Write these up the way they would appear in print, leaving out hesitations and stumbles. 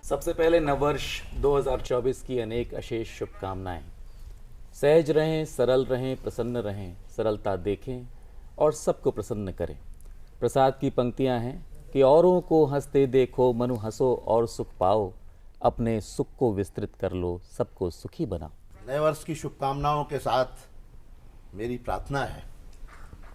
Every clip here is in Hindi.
सबसे पहले नववर्ष 2024 की अनेक अशेष शुभकामनाएं। सहज रहें, सरल रहें, प्रसन्न रहें, सरलता देखें और सबको प्रसन्न करें। प्रसाद की पंक्तियां हैं कि औरों को हंसते देखो, मनु हंसो और सुख पाओ, अपने सुख को विस्तृत कर लो, सबको सुखी बनाओ। नए वर्ष की शुभकामनाओं के साथ मेरी प्रार्थना है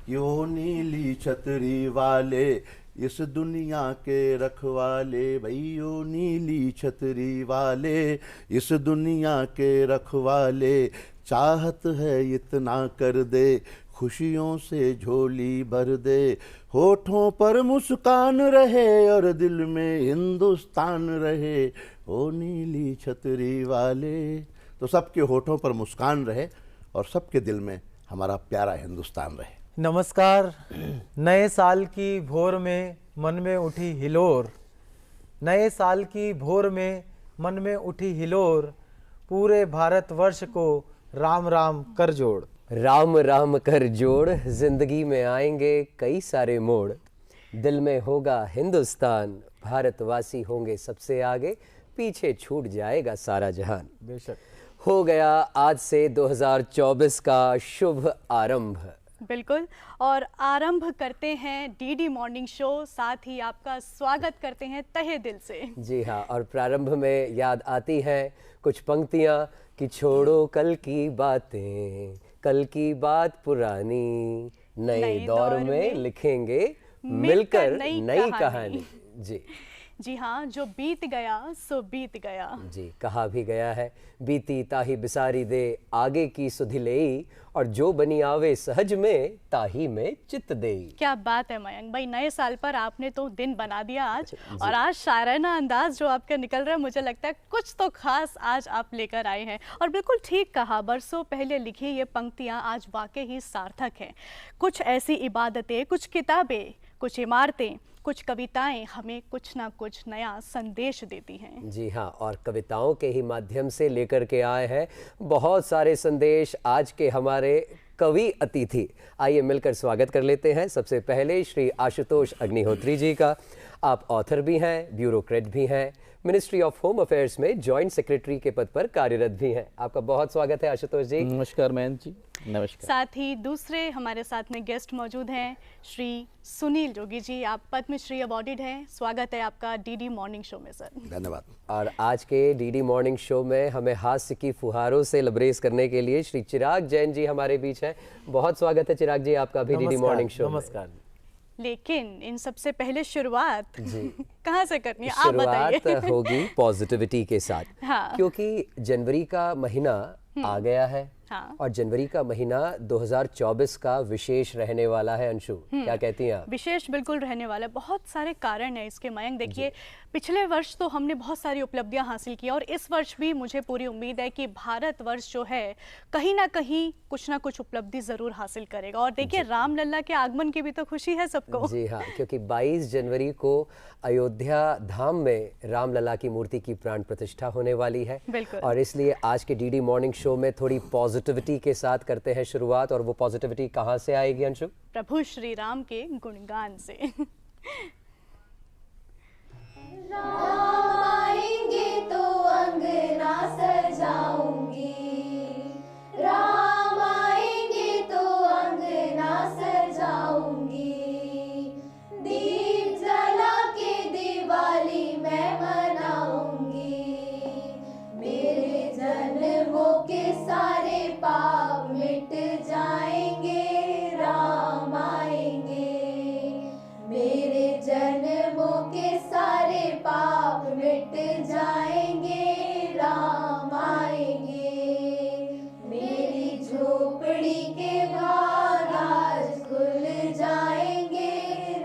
कि ओ नीली छतरी वाले, इस दुनिया के रखवाले, भई ओ नीली छतरी वाले, इस दुनिया के रखवाले, चाहत है इतना कर दे, खुशियों से झोली भर दे, होठों पर मुस्कान रहे और दिल में हिंदुस्तान रहे, ओ नीली छतरी वाले। तो सबके होठों पर मुस्कान रहे और सबके दिल में हमारा प्यारा हिंदुस्तान रहे। नमस्कार। नए साल की भोर में मन में उठी हिलोर, नए साल की भोर में मन में उठी हिलोर, पूरे भारतवर्ष को राम राम कर जोड़। राम राम कर जोड़, जिंदगी में आएंगे कई सारे मोड़, दिल में होगा हिंदुस्तान, भारतवासी होंगे सबसे आगे, पीछे छूट जाएगा सारा जहान। बेशक हो गया आज से 2024 का शुभ आरंभ। बिल्कुल, और आरंभ करते हैं डीडी मॉर्निंग शो, साथ ही आपका स्वागत करते हैं तहे दिल से। जी हाँ, और प्रारंभ में याद आती हैं कुछ पंक्तियाँ कि छोड़ो कल की बातें, कल की बात पुरानी, नए दौर में लिखेंगे मिलकर नई कहानी। जी हाँ, जो बीत गया सो बीत गया। जी, कहा भी गया है, बीती ताही बिसारी दे, आगे की सुधि लेई, और जो बनी आवे सहज में, ताही में चित देई। क्या बात है मयंक भाई, नए साल पर आपने तो दिन बना दिया आज। और आज शायराना अंदाज जो आपका निकल रहा है, मुझे लगता है कुछ तो खास आज आप लेकर आए हैं। और बिल्कुल ठीक कहा, बरसों पहले लिखी ये पंक्तियां आज वाकई ही सार्थक हैं। कुछ ऐसी इबादतें, कुछ किताबें, कुछ इमारतें, कुछ कविताएं हमें कुछ ना कुछ नया संदेश देती हैं। जी हाँ, और कविताओं के ही माध्यम से लेकर के आए हैं बहुत सारे संदेश आज के हमारे कवि अतिथि। आइए मिलकर स्वागत कर लेते हैं सबसे पहले श्री आशुतोष अग्निहोत्री जी का। आप ऑथर भी हैं, ब्यूरोक्रेट भी हैं, मिनिस्ट्री ऑफ होम अफेयर्स में जॉइंट सेक्रेटरी के पद पर कार्यरत भी हैं। आपका बहुत स्वागत है आशुतोष जी। नमस्कार मयंक जी। नमस्कार। साथ ही दूसरे हमारे साथ में गेस्ट मौजूद हैं श्री सुनील जोगी जी। आप पद्मश्री अवॉर्डेड हैं। स्वागत है आपका डीडी मॉर्निंग शो में सर। धन्यवाद। और आज के डीडी मॉर्निंग शो में हमें हास्य की फुहारों से लबरेज करने के लिए श्री चिराग जैन जी हमारे बीच हैं। बहुत स्वागत है चिराग जी आपका भी डीडी मॉर्निंग शो। नमस्कार। लेकिन इन सबसे पहले शुरुआत कहाँ से करनी है, आप बताइए। शुरुआत होगी पॉजिटिविटी के साथ। हाँ। क्योंकि जनवरी का महीना आ गया है। हाँ। और जनवरी का महीना 2024 का विशेष रहने वाला है। अंशु, क्या कहती हैं आप? विशेष बिल्कुल रहने वाला है। बहुत सारे कारण हैं इसके मयंक। देखिए, पिछले वर्ष तो हमने बहुत सारी उपलब्धियां हासिल की और इस वर्ष भी मुझे पूरी उम्मीद है कि भारतवर्ष जो है कहीं ना कहीं कुछ ना कुछ उपलब्धि जरूर हासिल करेगा। और देखिए, रामलला के आगमन की भी तो खुशी है सबको। जी हाँ, क्योंकि 22 जनवरी को अयोध्या धाम में रामलला की मूर्ति की प्राण प्रतिष्ठा होने वाली है। बिल्कुल। और इसलिए आज के डीडी मॉर्निंग शो में थोड़ी पॉजिटिविटी के साथ करते हैं शुरुआत। और वो पॉजिटिविटी कहाँ से आएगी अंशु? प्रभु श्री राम के गुणगान से। राम आएंगे तो अंगना सजाऊंगी, राम आएंगे तो अंगना सजाऊंगी, दीप जला के दिवाली मैं मनाऊंगी, मेरे जन्मों के सारे पाप मिट जाएंगे, राम आएंगे, मेरे जन्मों के सारे पाप मिट जाएंगे, राम आएंगे, मेरी झोपड़ी के बाग आज खुल जाएंगे,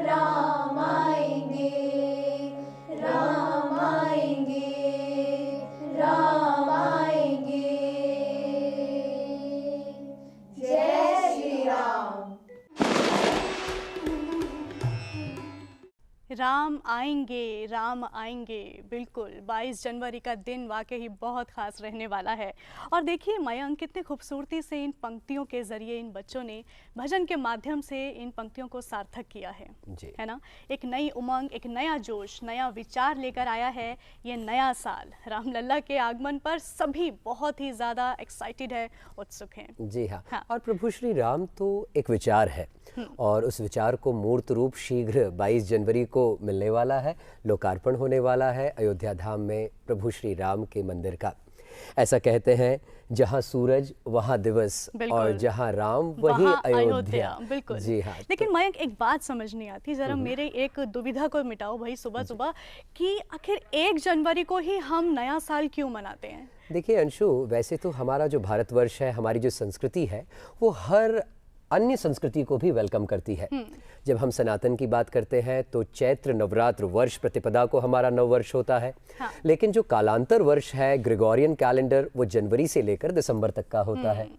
राम आएंगे, राम आएंगे, राम आएंगे। जय श्री राम। राम राम आएंगे। बिल्कुल 22 जनवरी का दिन वाकई बहुत ख़ास रहने वाला है। और देखिए मयंक, कितने खूबसूरती से इन पंक्तियों के ज़रिए इन बच्चों ने भजन के माध्यम से इन पंक्तियों को सार्थक किया है जी। है ना। एक नई उमंग, एक नया जोश, नया विचार लेकर आया है ये नया साल। रामलला के आगमन पर सभी बहुत ही ज़्यादा एक्साइटेड है, उत्सुक हैं। जी हाँ। हाँ। और प्रभु श्री राम तो एक विचार है और उस विचार को मूर्त रूप शीघ्र 22 जनवरी को मिलने वाला है, लोकार्पण होने वाला है अयोध्या धाम में प्रभु श्री राम के मंदिर का। ऐसा कहते हैं जहाँ सूरज वहाँ दिवस और जहाँ राम वही वहाँ अयोध्या। बिल्कुल। जी हाँ। लेकिन मयंक, एक बात समझ नहीं आती, जरा मेरे एक दुविधा को मिटाओ भाई सुबह सुबह, कि आखिर 1 जनवरी को ही हम नया साल क्यों मनाते हैं? देखिए अंशु, वैसे तो हमारा जो भारतवर्ष है, हमारी जो संस्कृति है, वो हर अन्य संस्कृति को भी वेलकम करती है। जब हम सनातन की बात करते हैं तो चैत्र नवरात्र वर्ष प्रतिपदा को हमारा नव वर्ष होता है। हाँ। लेकिन जो कालांतर वर्ष है, ग्रेगोरियन कैलेंडर, वो जनवरी से लेकर दिसंबर तक का होता है।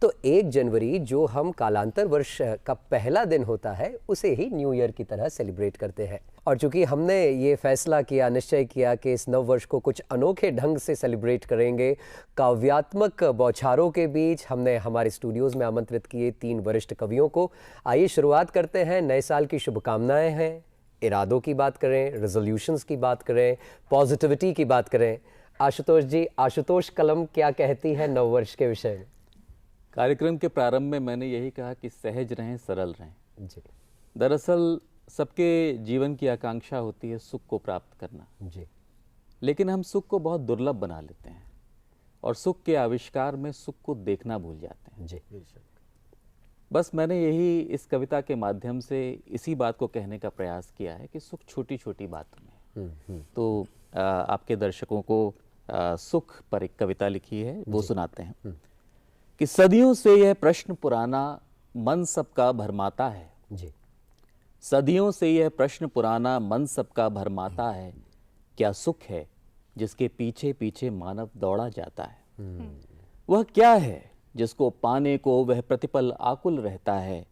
तो 1 जनवरी जो हम कालांतर वर्ष का पहला दिन होता है, उसे ही न्यू ईयर की तरह सेलिब्रेट करते हैं। और चूंकि हमने ये फैसला किया, निश्चय किया कि इस नव वर्ष को कुछ अनोखे ढंग से सेलिब्रेट करेंगे, काव्यात्मक बौछारों के बीच हमने हमारे स्टूडियोज़ में आमंत्रित किए 3 वरिष्ठ कवियों को। आइए शुरुआत करते हैं। नए साल की शुभकामनाएं हैं, इरादों की बात करें, रेजोल्यूशंस की बात करें, पॉजिटिविटी की बात करें। आशुतोष जी, आशुतोष कलम क्या कहती है नव वर्ष के विषय में? कार्यक्रम के प्रारंभ में मैंने यही कहा कि सहज रहें, सरल रहें। जी दरअसल सबके जीवन की आकांक्षा होती है सुख को प्राप्त करना, जी। लेकिन हम सुख को बहुत दुर्लभ बना लेते हैं और सुख के आविष्कार में सुख को देखना भूल जाते हैं। जी। बस मैंने यही इस कविता के माध्यम से इसी बात को कहने का प्रयास किया है कि सुख छोटी छोटी बातों में है। तो आपके दर्शकों को सुख पर एक कविता लिखी है, वो सुनाते हैं कि सदियों से यह प्रश्न पुराना मन सबका भरमाता है। जी। सदियों से यह प्रश्न पुराना मन सबका भरमाता है, क्या सुख है जिसके पीछे पीछे मानव दौड़ा जाता है? वह क्या है जिसको पाने को वह प्रतिपल आकुल रहता है?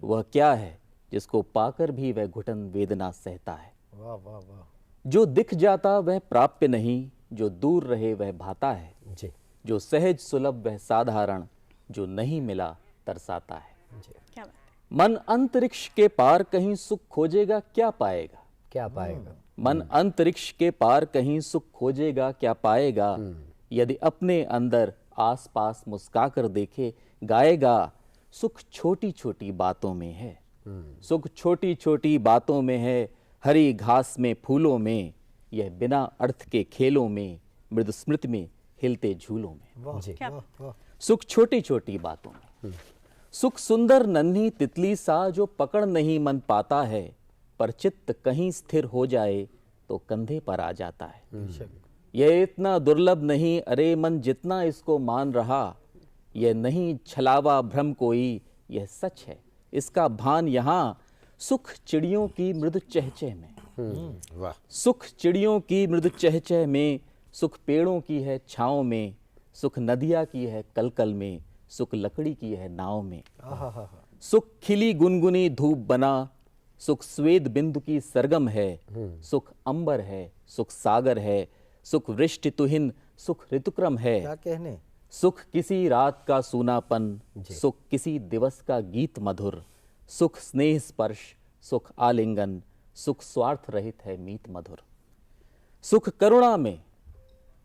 वह क्या है जिसको पाकर भी वह घुटन वेदना सहता है? वाह वाह वाह। जो दिख जाता वह प्राप्य नहीं, जो दूर रहे वह भाता है। जी। जो सहज सुलभ वह साधारण, जो नहीं मिला तरसाता है। क्या बात है। मन अंतरिक्ष के पार कहीं सुख खोजेगा क्या पाएगा? क्या पाएगा? मन अंतरिक्ष के पार कहीं सुख खोजेगा क्या पाएगा? यदि अपने अंदर आसपास मुस्काकर देखे गाएगा, सुख छोटी छोटी बातों में है। सुख छोटी छोटी बातों में है, हरी घास में फूलों में, यह बिना अर्थ के खेलों में, मृद स्मृति में हिलते झूलों में। जी। क्या बात है। सुख छोटी छोटी बातों में। सुख सुंदर नन्ही तितली सा जो पकड़ नहीं मन पाता है, पर चित्त कहीं स्थिर हो जाए तो कंधे पर आ जाता है। यह इतना दुर्लभ नहीं अरे मन जितना इसको मान रहा, यह नहीं छलावा भ्रम कोई, यह सच है इसका भान यहाँ। सुख चिड़ियों की मृदु चहचह में, वाह। सुख चिड़ियों की मृदु चहचह में, सुख पेड़ों की है छाँव में, सुख नदिया की है कलकल में, सुख लकड़ी की है नाव में। सुख खिली गुनगुनी धूप बना, सुख स्वेद बिंदु की सरगम है। सुख अंबर है, सुख सागर है, सुख वृष्टि तुहिन, सुख ऋतुक्रम है। क्या कहने। सुख किसी रात का सूनापन, सुख किसी दिवस का गीत मधुर, सुख स्नेह स्पर्श, सुख आलिंगन, सुख स्वार्थ रहित है मीत मधुर। सुख करुणा में,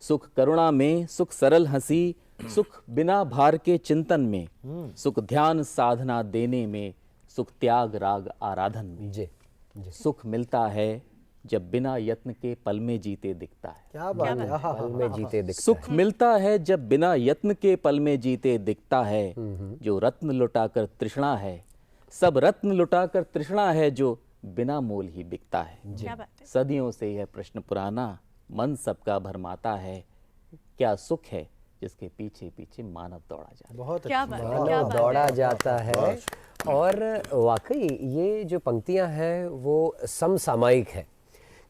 सुख करुणा में, सुख सरल हंसी, सुख बिना भार के चिंतन में, सुख ध्यान साधना देने में, सुख त्याग राग आराधन में। जी। सुख मिलता है जब बिना यत्न के पल में जीते दिखता है। क्या बात है। आहा, पल में जीते दिखता सुख मिलता है जब बिना यत्न के पल में जीते दिखता है। जो रत्न लुटाकर तृष्णा है, सब रत्न लुटाकर तृष्णा है, जो बिना मोल ही बिकता है। क्या बात है। सदियों से यह प्रश्न पुराना मन सबका भरमाता है, क्या सुख है जिसके पीछे पीछे मानव दौड़ा जाता है। बहुत क्या अच्छी बात बात। है, क्या मानव बात दौड़ा है। जाता है। और वाकई ये जो पंक्तियां हैं वो समसामयिक है,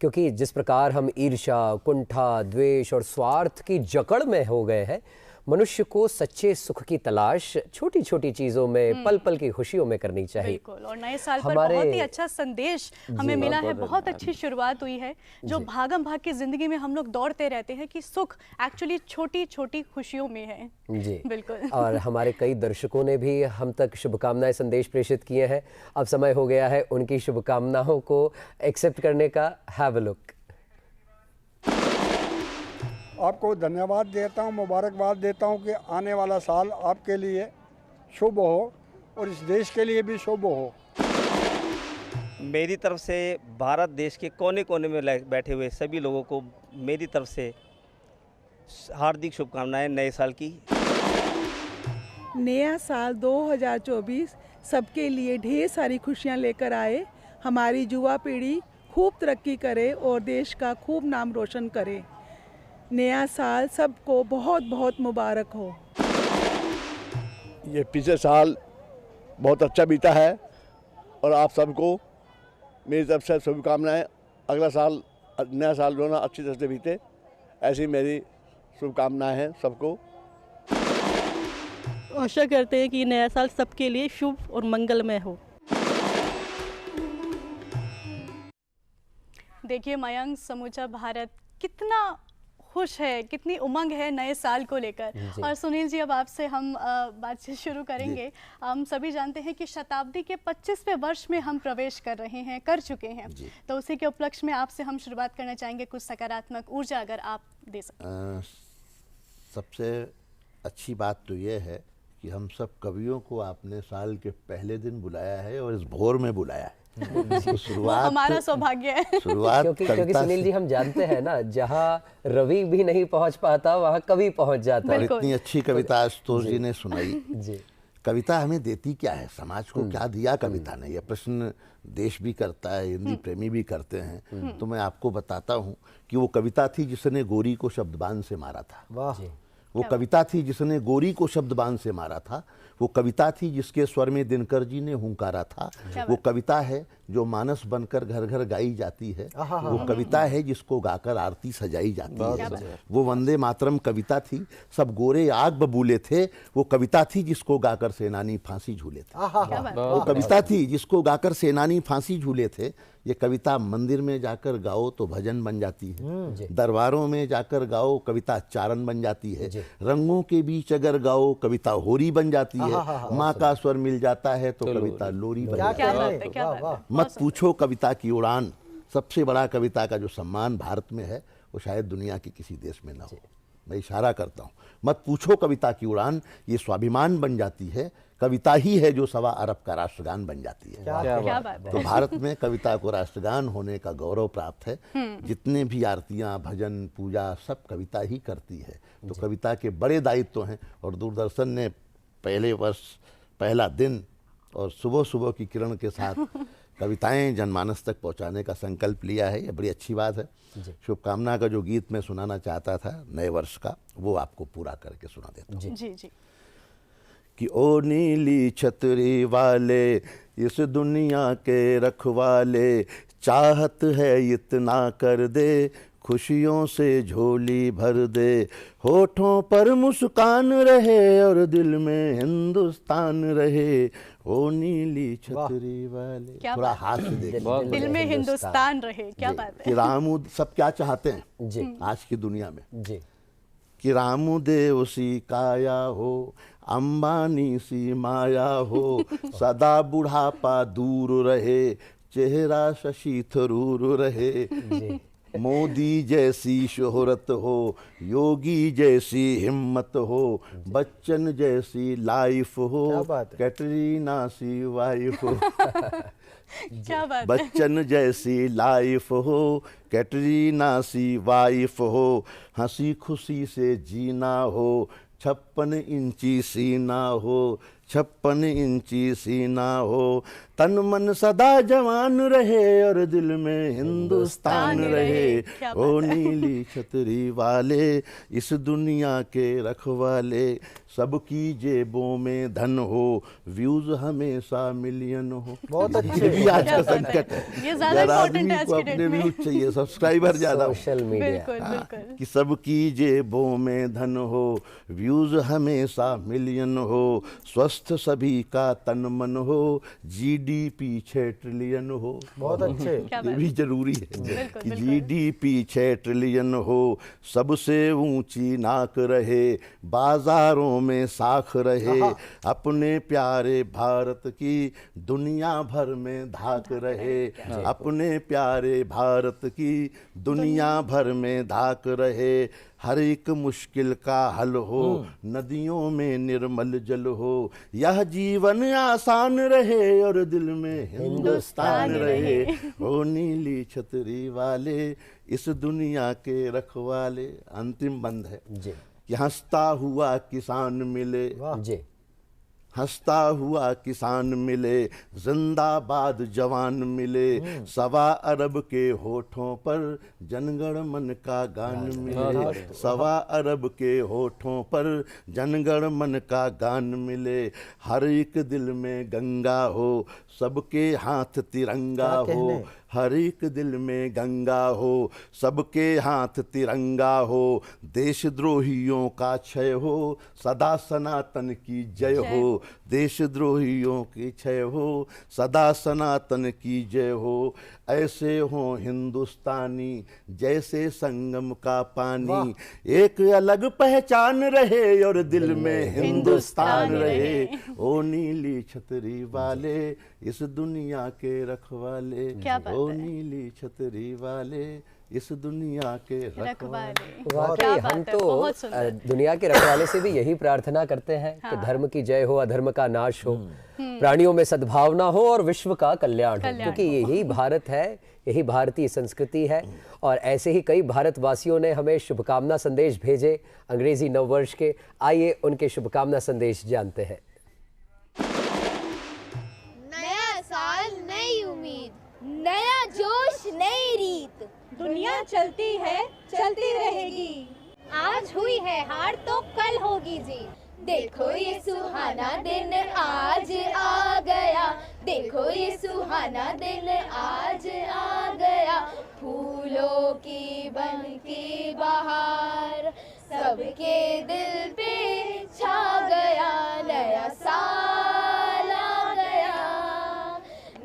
क्योंकि जिस प्रकार हम ईर्ष्या, कुंठा, द्वेष और स्वार्थ की जकड़ में हो गए हैं, मनुष्य को सच्चे सुख की तलाश छोटी छोटी चीज़ों में, पल पल की खुशियों में करनी चाहिए। बिल्कुल, और नए साल पर बहुत ही अच्छा संदेश हमें मिला है, बहुत अच्छी शुरुआत हुई है। जो भागम भाग की जिंदगी में हम लोग दौड़ते रहते हैं कि सुख एक्चुअली छोटी छोटी खुशियों में है। जी बिल्कुल। और हमारे कई दर्शकों ने भी हम तक शुभकामनाएं संदेश प्रेषित किए हैं। अब समय हो गया है उनकी शुभकामनाओं को एक्सेप्ट करने का। Have a look. आपको धन्यवाद देता हूँ, मुबारकबाद देता हूँ कि आने वाला साल आपके लिए शुभ हो और इस देश के लिए भी शुभ हो। मेरी तरफ से भारत देश के कोने कोने में बैठे हुए सभी लोगों को मेरी तरफ से हार्दिक शुभकामनाएं नए साल की। नया साल 2024 सबके लिए ढेर सारी खुशियां लेकर आए। हमारी युवा पीढ़ी खूब तरक्की करे और देश का खूब नाम रोशन करे। नया साल सबको बहुत बहुत मुबारक हो। ये पिछले साल बहुत अच्छा बीता है और आप सबको मेरी तरफ से शुभकामनाएं। अगला साल, नया साल जो ना अच्छी तरह से बीते, ऐसी मेरी शुभकामनाएं हैं सबको। आशा करते हैं कि नया साल सबके लिए शुभ और मंगलमय हो। देखिए मयंक, समूचा भारत कितना खुश है, कितनी उमंग है नए साल को लेकर। और सुनील जी, अब आपसे हम बातचीत शुरू करेंगे। हम सभी जानते हैं कि शताब्दी के 25वें वर्ष में हम प्रवेश कर चुके हैं। तो उसी के उपलक्ष्य में आपसे हम शुरुआत करना चाहेंगे। कुछ सकारात्मक ऊर्जा अगर आप दे सकें। सबसे अच्छी बात तो ये है कि हम सब कवियों को आपने साल के पहले दिन बुलाया है और इस भोर में बुलाया है। तो शुरुआत हमारा सौभाग्य है। शुरुआत क्योंकि सुनील जी, हम जानते हैं ना, जहाँ रवि भी नहीं पहुंच पाता वहाँ कवि पहुंच जाता है। इतनी अच्छी कविता आशुतोष जी ने सुनाई। जी। कविता हमें देती क्या है, समाज को क्या दिया कविता ने, यह प्रश्न देश भी करता है, हिंदी प्रेमी भी करते हैं। तो मैं आपको बताता हूँ कि वो कविता थी जिसने गोरी को शब्दबान से मारा था। वाह। वो कविता थी जिसने गोरी को शब्दबान से मारा था। वो कविता थी जिसके स्वर में दिनकर जी ने हुंकारा था। वो कविता है जो मानस बनकर घर घर गाई जाती है। वो कविता है जिसको गाकर आरती सजाई जाती है। वो वंदे मातरम कविता थी, सब गोरे आग बबूले थे। वो कविता थी जिसको गाकर सेनानी फांसी झूले थे। वो कविता थी जिसको गाकर सेनानी फांसी झूले थे। ये कविता मंदिर में जाकर गाओ तो भजन बन जाती है, दरबारों में जाकर गाओ कविता चारण बन जाती है, रंगों के बीच अगर गाओ कविता होरी बन जाती है, माँ का स्वर मिल जाता है तो कविता लोरी बन जाती है। मत पूछो कविता की उड़ान, सबसे बड़ा कविता का जो सम्मान भारत में है वो शायद दुनिया के किसी देश में ना हो। मैं इशारा करता हूँ, मत पूछो कविता की उड़ान, ये स्वाभिमान बन जाती है। कविता ही है जो 1.25 अरब का राष्ट्रगान बन जाती है। क्या बात है। तो भारत में कविता को राष्ट्रगान होने का गौरव प्राप्त है। जितने भी आरतियां, भजन, पूजा सब कविता ही करती है। तो कविता के बड़े दायित्व हैं और दूरदर्शन ने पहले वर्ष, पहला दिन और सुबह सुबह की किरण के साथ कविताएं जनमानस तक पहुंचाने का संकल्प लिया है। ये बड़ी अच्छी बात है। शुभकामना का जो गीत मैं सुनाना चाहता था नए वर्ष का, वो आपको पूरा करके सुना देता हूँ। जी जी। कि ओ नीली छतरी वाले, इस दुनिया के रखवाले, चाहत है इतना कर दे, खुशियों से झोली भर दे, होठों पर मुस्कान रहे और दिल में हिंदुस्तान रहे, ओ नीली छतरी वाले। थोड़ा हाथ से देखिए, दिल में हिंदुस्तान रहे। क्या बात है। कि रामू सब क्या चाहते हैं जी आज की दुनिया में जी, कि रामू देव सी काया हो, अंबानी सी माया हो, सदा बुढ़ापा दूर रहे, चेहरा शशि थरूर रहे, मोदी जैसी शोहरत हो, योगी जैसी हिम्मत हो, बच्चन जैसी लाइफ हो, कैटरीना सी वाइफ हो। क्या बात है। बच्चन जैसी लाइफ हो, कैटरीना सी वाइफ हो, हंसी खुशी से जीना हो, 56 इंची सीना हो, 56 इंची सीना हो, तन मन सदा जवान रहे और दिल में हिंदुस्तान रहे। ओ नीली छतरी वाले इस दुनिया के रखवाले, सबकी जेबों में धन हो, व्यूज हमेशा मिलियन हो। बहुत अच्छे। ये भी आज का संकट है, ये ज़्यादा हर important आदमी है आज को की अपने डेट में। व्यूज चाहिए, सब्सक्राइबर ज्यादा हो। Social media. बिल्कुल बिल्कुल। कि सबकी जेबों में धन हो, व्यूज हमेशा मिलियन हो, स्वस्थ सभी का तन मन हो, जीडीपी 6 ट्रिलियन हो। बहुत अच्छे। ये भी जरूरी है कि जीडीपी 6 ट्रिलियन हो, सबसे ऊंची नाक रहे, बाजारों में साख रहे, अपने प्यारे भारत की दुनिया भर में धाक रहे, अपने प्यारे भारत की दुनिया भर में धाक रहे, हर एक मुश्किल का हल हो, नदियों में निर्मल जल हो, यह जीवन आसान रहे और दिल में हिंदुस्तान रहे। ओ नीली छतरी वाले इस दुनिया के रखवाले। अंतिम बंद है जी कि हंसता हुआ किसान मिले, जी हंसता हुआ किसान मिले, जिंदाबाद जवान मिले, 1.25 अरब के होठों पर जनगण मन का गान मिले, 1.25 अरब के होठों पर जनगण मन का गान मिले, हर एक दिल में गंगा हो, सबके हाथ तिरंगा हो, हर एक दिल में गंगा हो, सबके हाथ तिरंगा हो, देशद्रोहियों का क्षय हो, सदा सनातन की जय हो, देशद्रोहियों की क्षय हो, सदा सनातन की जय हो, ऐसे हो हिंदुस्तानी जैसे संगम का पानी, एक अलग पहचान रहे और दिल में हिंदुस्तान रहे। ओ नीली छतरी वाले इस दुनिया के रखवाले, ओ नीली छतरी वाले इस दुनिया के रखवाले। वाकई हम तो दुनिया के रखवाले से भी यही प्रार्थना करते हैं कि धर्म की जय हो, अधर्म का नाश हो, प्राणियों में सद्भावना हो और विश्व का कल्याण हो, क्योंकि यही भारत है, यही भारतीय संस्कृति है। और ऐसे ही कई भारतवासियों ने हमें शुभकामना संदेश भेजे अंग्रेजी नववर्ष के। आइए उनके शुभकामना संदेश जानते हैं। नया साल, नई उम्मीद, नया जोश, नई रीत, दुनिया चलती है, चलती रहेगी। आज हुई है हार तो कल होगी जीत। देखो ये सुहाना दिन आज आ गया, देखो ये सुहाना दिन आज आ गया, फूलों की बनकी बहार सबके दिल पे छा गया, नया साल आ गया,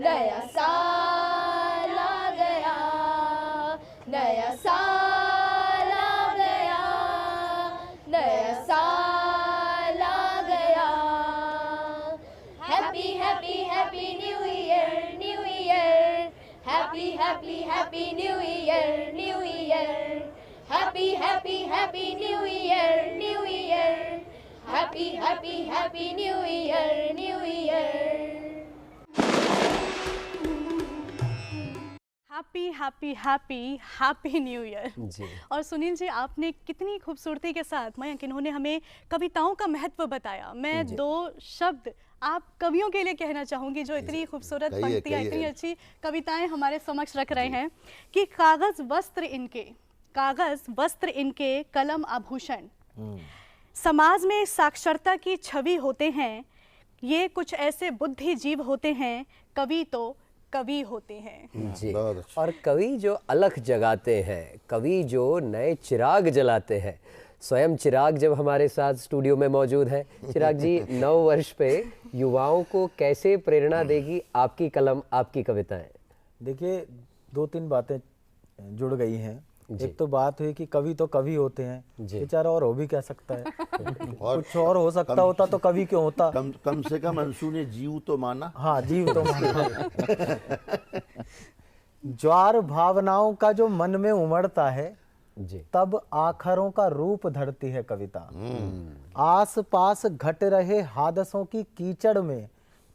नया साल आ गया, नया साल आ गया, नया साल आ गया। Happy happy happy new year, new year, happy happy happy new year, new year, happy happy happy new year, new year, happy happy happy new year, new year. Happy happy happy happy new year. और सुनील जी, आपने कितनी खूबसूरती के साथ मयंक इन्होंने हमें कविताओं का महत्व बताया। मैं 2 शब्द आप कवियों के लिए कहना चाहूँगी जो इतनी खूबसूरत पंक्तियाँ, इतनी अच्छी कविताएं हमारे समक्ष रख रहे हैं कि कागज़ वस्त्र इनके, कागज़ वस्त्र इनके, कलम आभूषण, समाज में साक्षरता की छवि होते हैं, ये कुछ ऐसे बुद्धि जीव होते हैं, कवि तो कवि होते हैं। जी, और कवि जो अलख जगाते हैं, कवि जो नए चिराग जलाते हैं। स्वयं चिराग जब हमारे साथ स्टूडियो में मौजूद हैं, चिराग जी, नव वर्ष पे युवाओं को कैसे प्रेरणा देगी आपकी कलम, आपकी कविताएं? देखिए, 2-3 बातें जुड़ गई हैं। एक तो बात हुई कि कवि तो कवि होते हैं, बेचारा और हो भी क्या सकता है और कुछ और हो सकता होता तो कवि क्यों होता। कम से कम अंशु ने जीव तो माना। हाँ, जीव तो माना। ज्वार भावनाओं का जो मन में उमड़ता है तब आखरों का रूप धरती है कविता। आस पास घट रहे हादसों की कीचड़ में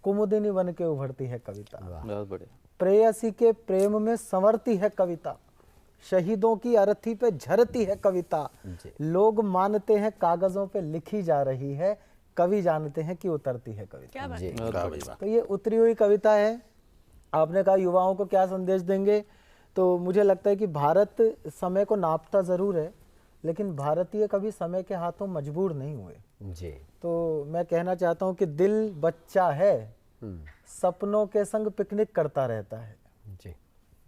कुमुदिनी बन के उभरती है कविता। बहुत बढ़िया। प्रेयसी के प्रेम में संवरती है कविता, शहीदों की अर्थी पे झरती है कविता। लोग मानते हैं कागजों पे लिखी जा रही है कवि जानते हैं कि उतरती है कविता। क्या बात जी। है। तो ये उतरी हुई कविता है। आपने कहा युवाओं को क्या संदेश देंगे, तो मुझे लगता है कि भारत समय को नापता ज़रूर है, लेकिन भारतीय कभी समय के हाथों मजबूर नहीं हुए। जी। तो मैं कहना चाहता हूँ कि दिल बच्चा है, सपनों के संग पिकनिक करता रहता है। जी।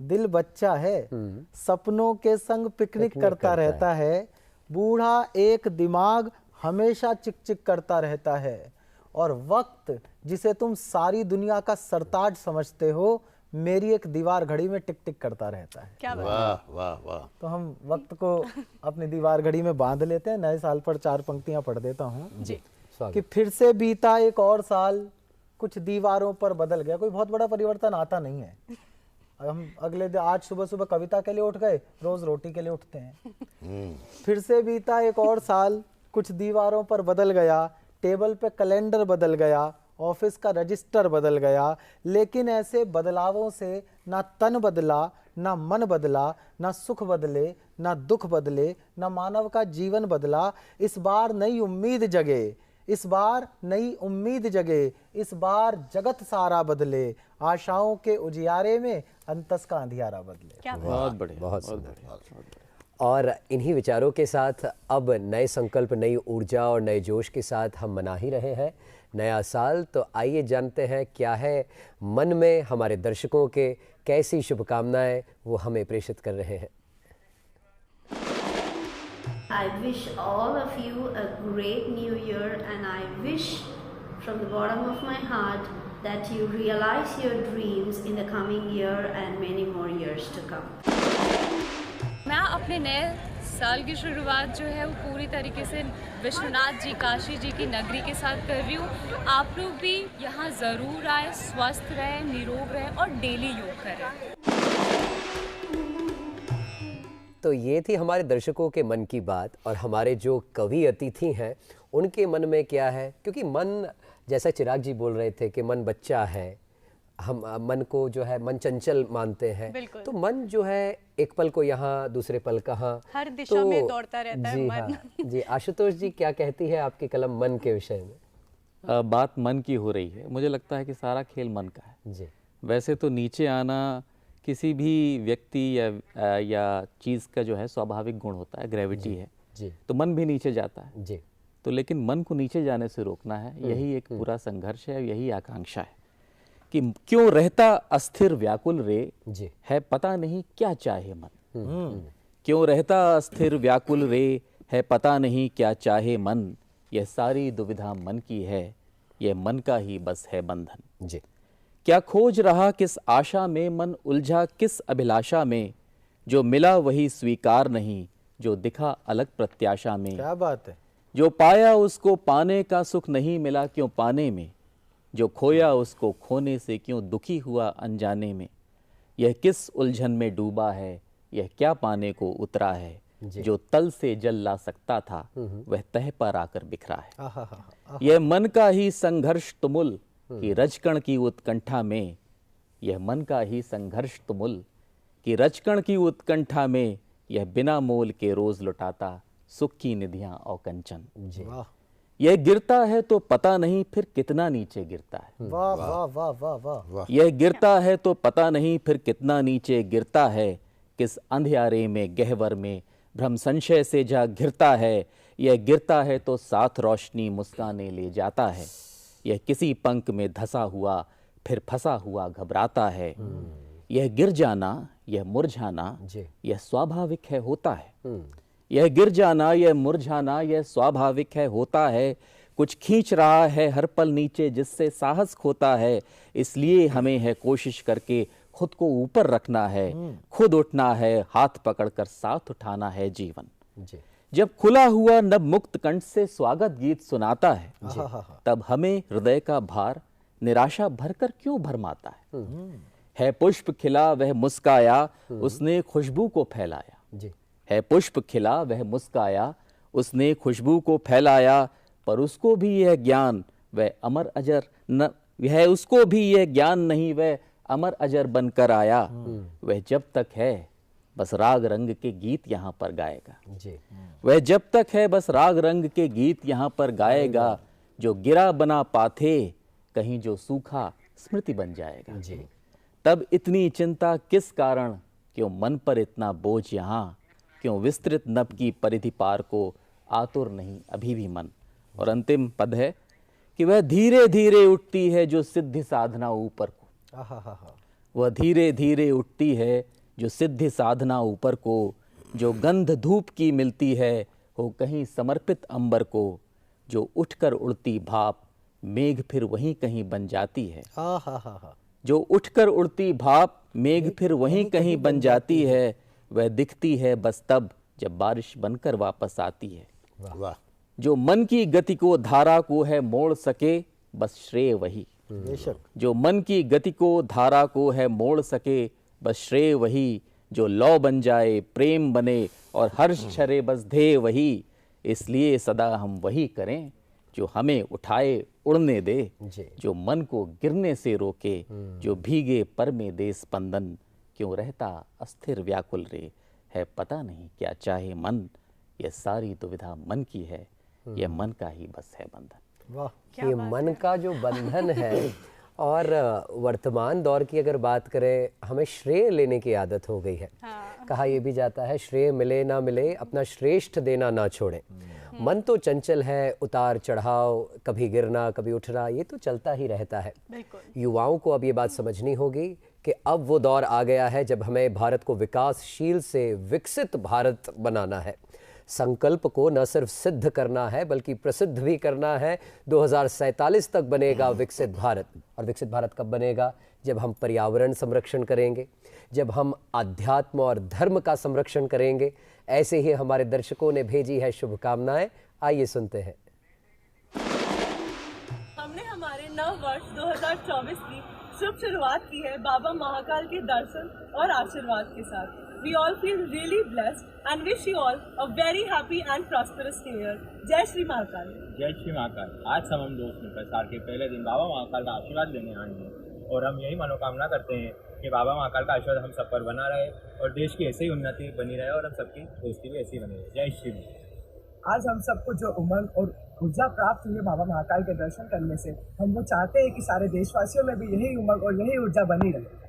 दिल बच्चा है, सपनों के संग पिकनिक करता रहता है। बूढ़ा एक दिमाग हमेशा चिक चिक करता रहता है, और वक्त जिसे तुम सारी दुनिया का सरताज समझते हो, मेरी एक दीवार घड़ी में टिक टिक करता रहता है। क्या बात है। वाह वाह वाह। तो हम वक्त को अपनी दीवार घड़ी में बांध लेते हैं। नए साल पर 4 पंक्तियां पढ़ देता हूँ जी। कि फिर से बीता एक और साल, कुछ दीवारों पर बदल गया। कोई बहुत बड़ा परिवर्तन आता नहीं है। हम अगले दिन आज सुबह सुबह कविता के लिए उठ गए, रोज रोटी के लिए उठते हैं। फिर से बीता एक और साल, कुछ दीवारों पर बदल गया, टेबल पे कैलेंडर बदल गया, ऑफिस का रजिस्टर बदल गया, लेकिन ऐसे बदलावों से ना तन बदला, ना मन बदला, ना सुख बदले, ना दुख बदले, ना मानव का जीवन बदला। इस बार नई उम्मीद जगे, इस बार नई उम्मीद जगे, इस बार जगत सारा बदले, आशाओं के उजियारे में अंतस का अंधियारा बदले। क्या बात है। बहुत बढ़िया, बहुत बहुत सुंदर। बढ़िया। और इन्हीं विचारों के साथ अब नए संकल्प, नई ऊर्जा और नए जोश के साथ हम मना ही रहे हैं नया साल। तो आइए जानते हैं क्या है मन में हमारे दर्शकों के, कैसी शुभकामनाएं वो हमें प्रेषित कर रहे हैं। I wish all of you a great new year, and I wish from the bottom of my heart that you realize your dreams in the coming year and many more years to come. मैं अपने नए साल की शुरुआत जो है वो पूरी तरीके से विश्वनाथ जी, काशी जी की नगरी के साथ कर रही हूँ। आप लोग भी यहाँ ज़रूर आए, स्वस्थ रहें, निरोग रहें और डेली योग करें। तो ये थी हमारे दर्शकों के मन की बात, और हमारे जो कवि अतिथि हैं उनके मन में क्या है। क्योंकि मन, जैसा चिराग जी बोल रहे थे कि मन बच्चा है, हम मन को जो है मन चंचल मानते हैं। तो मन जो है एक पल को यहाँ, दूसरे पल कहाँ, हर दिशा में दौड़ता रहता है मन। हाँ, जी। आशुतोष जी, क्या कहती है आपकी कलम मन के विषय में? बात मन की हो रही है। मुझे लगता है कि सारा खेल मन का है। जी। वैसे तो नीचे आना किसी भी व्यक्ति या चीज़ का जो है स्वाभाविक गुण होता है, ग्रेविटी है। जी। तो मन भी नीचे जाता है। जी। तो लेकिन मन को नीचे जाने से रोकना है, यही एक पूरा संघर्ष है, यही आकांक्षा है कि क्यों रहता अस्थिर व्याकुल रे, जी। है पता नहीं क्या चाहे मन। क्यों रहता अस्थिर व्याकुल रे, है पता नहीं क्या चाहे मन। यह सारी दुविधा मन की है, यह मन का ही बस है बंधन। जी। क्या खोज रहा किस आशा में, मन उलझा किस अभिलाषा में। जो मिला वही स्वीकार नहीं, जो दिखा अलग प्रत्याशा में। क्या बात है। जो पाया उसको पाने का सुख नहीं मिला क्यों पाने में। जो खोया उसको खोने से क्यों दुखी हुआ अनजाने में। यह किस उलझन में डूबा है, यह क्या पाने को उतरा है। जो तल से जल ला सकता था, वह तह पर आकर बिखरा है। यह मन का ही संघर्ष तुमुल कि रजकण की उत्कंठा में। यह मन का ही संघर्ष तुमुल कि रजकण की उत्कंठा में। यह बिना मोल के रोज लुटाता सुख की निधियां और कंचन। यह गिरता है तो पता नहीं फिर कितना नीचे गिरता है। वाह वाह वाह वाह वाह। यह गिरता है तो पता नहीं फिर कितना नीचे गिरता है। किस अंधियारे में गहवर में भ्रम संशय से जा घिरता है। यह गिरता है तो साथ रोशनी मुस्काने ले जाता है। यह किसी पंख में धसा हुआ फिर फंसा हुआ घबराता है। यह गिर जाना, यह मुरझाना, यह स्वाभाविक है होता है। यह गिर जाना, यह मुरझाना, यह स्वाभाविक है होता है। कुछ खींच रहा है हर पल नीचे जिससे साहस खोता है। इसलिए हमें है कोशिश करके खुद को ऊपर रखना है। खुद उठना है, हाथ पकड़कर साथ उठाना है जीवन। जब खुला हुआ नभ मुक्त कंठ से स्वागत गीत सुनाता है, तब हमें हृदय का भार निराशा भरकर क्यों भरमाता है पुष्प खिला वह मुस्काया, उसने खुशबू को फैलाया। है पुष्प खिला वह मुस्काया, उसने खुशबू को फैलाया। पर उसको भी यह ज्ञान वह अमर अजर न, वह उसको भी यह ज्ञान नहीं वह अमर अजर बनकर आया। वह जब तक है बस राग रंग के गीत यहाँ पर गाएगा। वह जब तक है बस राग रंग के गीत यहाँ पर गाएगा। जो गिरा बना पाथे, कहीं जो सूखा स्मृति बन जाएगा। जी। तब इतनी चिंता किस कारण, क्यों मन पर इतना बोझ यहाँ, क्यों विस्तृत नभ की परिधि पार को आतुर नहीं अभी भी मन। और अंतिम पद है कि वह धीरे धीरे उठती है जो सिद्धि साधना ऊपर को, वह धीरे धीरे उठती है जो सिद्धि साधना ऊपर को, जो गंध धूप की मिलती है हो कहीं समर्पित अंबर को, जो उठकर उड़ती भाप मेघ फिर वहीं कहीं बन जाती है। जो उठकर उड़ती भाप मेघ फिर वहीं कहीं बन जाती है, वह दिखती है बस तब जब बारिश बनकर वापस आती है। वाह। जो मन की गति को धारा को है मोड़ सके बस श्रेय वही, जो मन की गति को धारा को है मोड़ सके बस श्रेय वही, जो लौ बन जाए प्रेम बने और हर्ष छरे बस ध्येय वही। इसलिए सदा हम वही करें जो हमें उठाए उड़ने दे, जो मन को गिरने से रोके, जो भीगे पर में दे स्पंदन, क्यों रहता अस्थिर व्याकुल रे, है पता नहीं क्या चाहे मन, यह सारी दुविधा मन की है, यह मन का ही बस है बंधन। वाह, ये मन का जो बंधन है। और वर्तमान दौर की अगर बात करें, हमें श्रेय लेने की आदत हो गई है। कहा यह भी जाता है, श्रेय मिले ना मिले अपना श्रेष्ठ देना ना छोड़े। मन तो चंचल है, उतार चढ़ाव, कभी गिरना कभी उठना, ये तो चलता ही रहता है। युवाओं को अब ये बात समझनी होगी कि अब वो दौर आ गया है जब हमें भारत को विकासशील से विकसित भारत बनाना है। संकल्प को न सिर्फ सिद्ध करना है बल्कि प्रसिद्ध भी करना है। 2047 तक बनेगा विकसित भारत। और विकसित भारत कब बनेगा? जब हम पर्यावरण संरक्षण करेंगे, जब हम अध्यात्म और धर्म का संरक्षण करेंगे। ऐसे ही हमारे दर्शकों ने भेजी है शुभकामनाएं, आइए सुनते हैं। हमने हमारे नव वर्ष 2024 की शुभ शुरुआत की है बाबा महाकाल के दर्शन और आशीर्वाद के साथ। We all feel really blessed and wish you all a very happy and prosperous new year. जय श्री महाकाल। जय श्री महाकाल। आज हम दोस्त में प्रसार के पहले दिन बाबा महाकाल का आशीर्वाद लेने आए हैं और हम यही मनोकामना करते हैं कि बाबा महाकाल का आशीर्वाद हम सब पर बना रहे और देश की ऐसी ही उन्नति बनी रहे और हम सबकी दोस्ती भी ऐसी बनी रहे। जय श्री। आज हम सबको जो उमंग और ऊर्जा प्राप्त हुई है बाबा महाकाल के दर्शन करने से, हम वो चाहते हैं कि सारे देशवासियों में भी यही उमंग और यही ऊर्जा बनी रहे।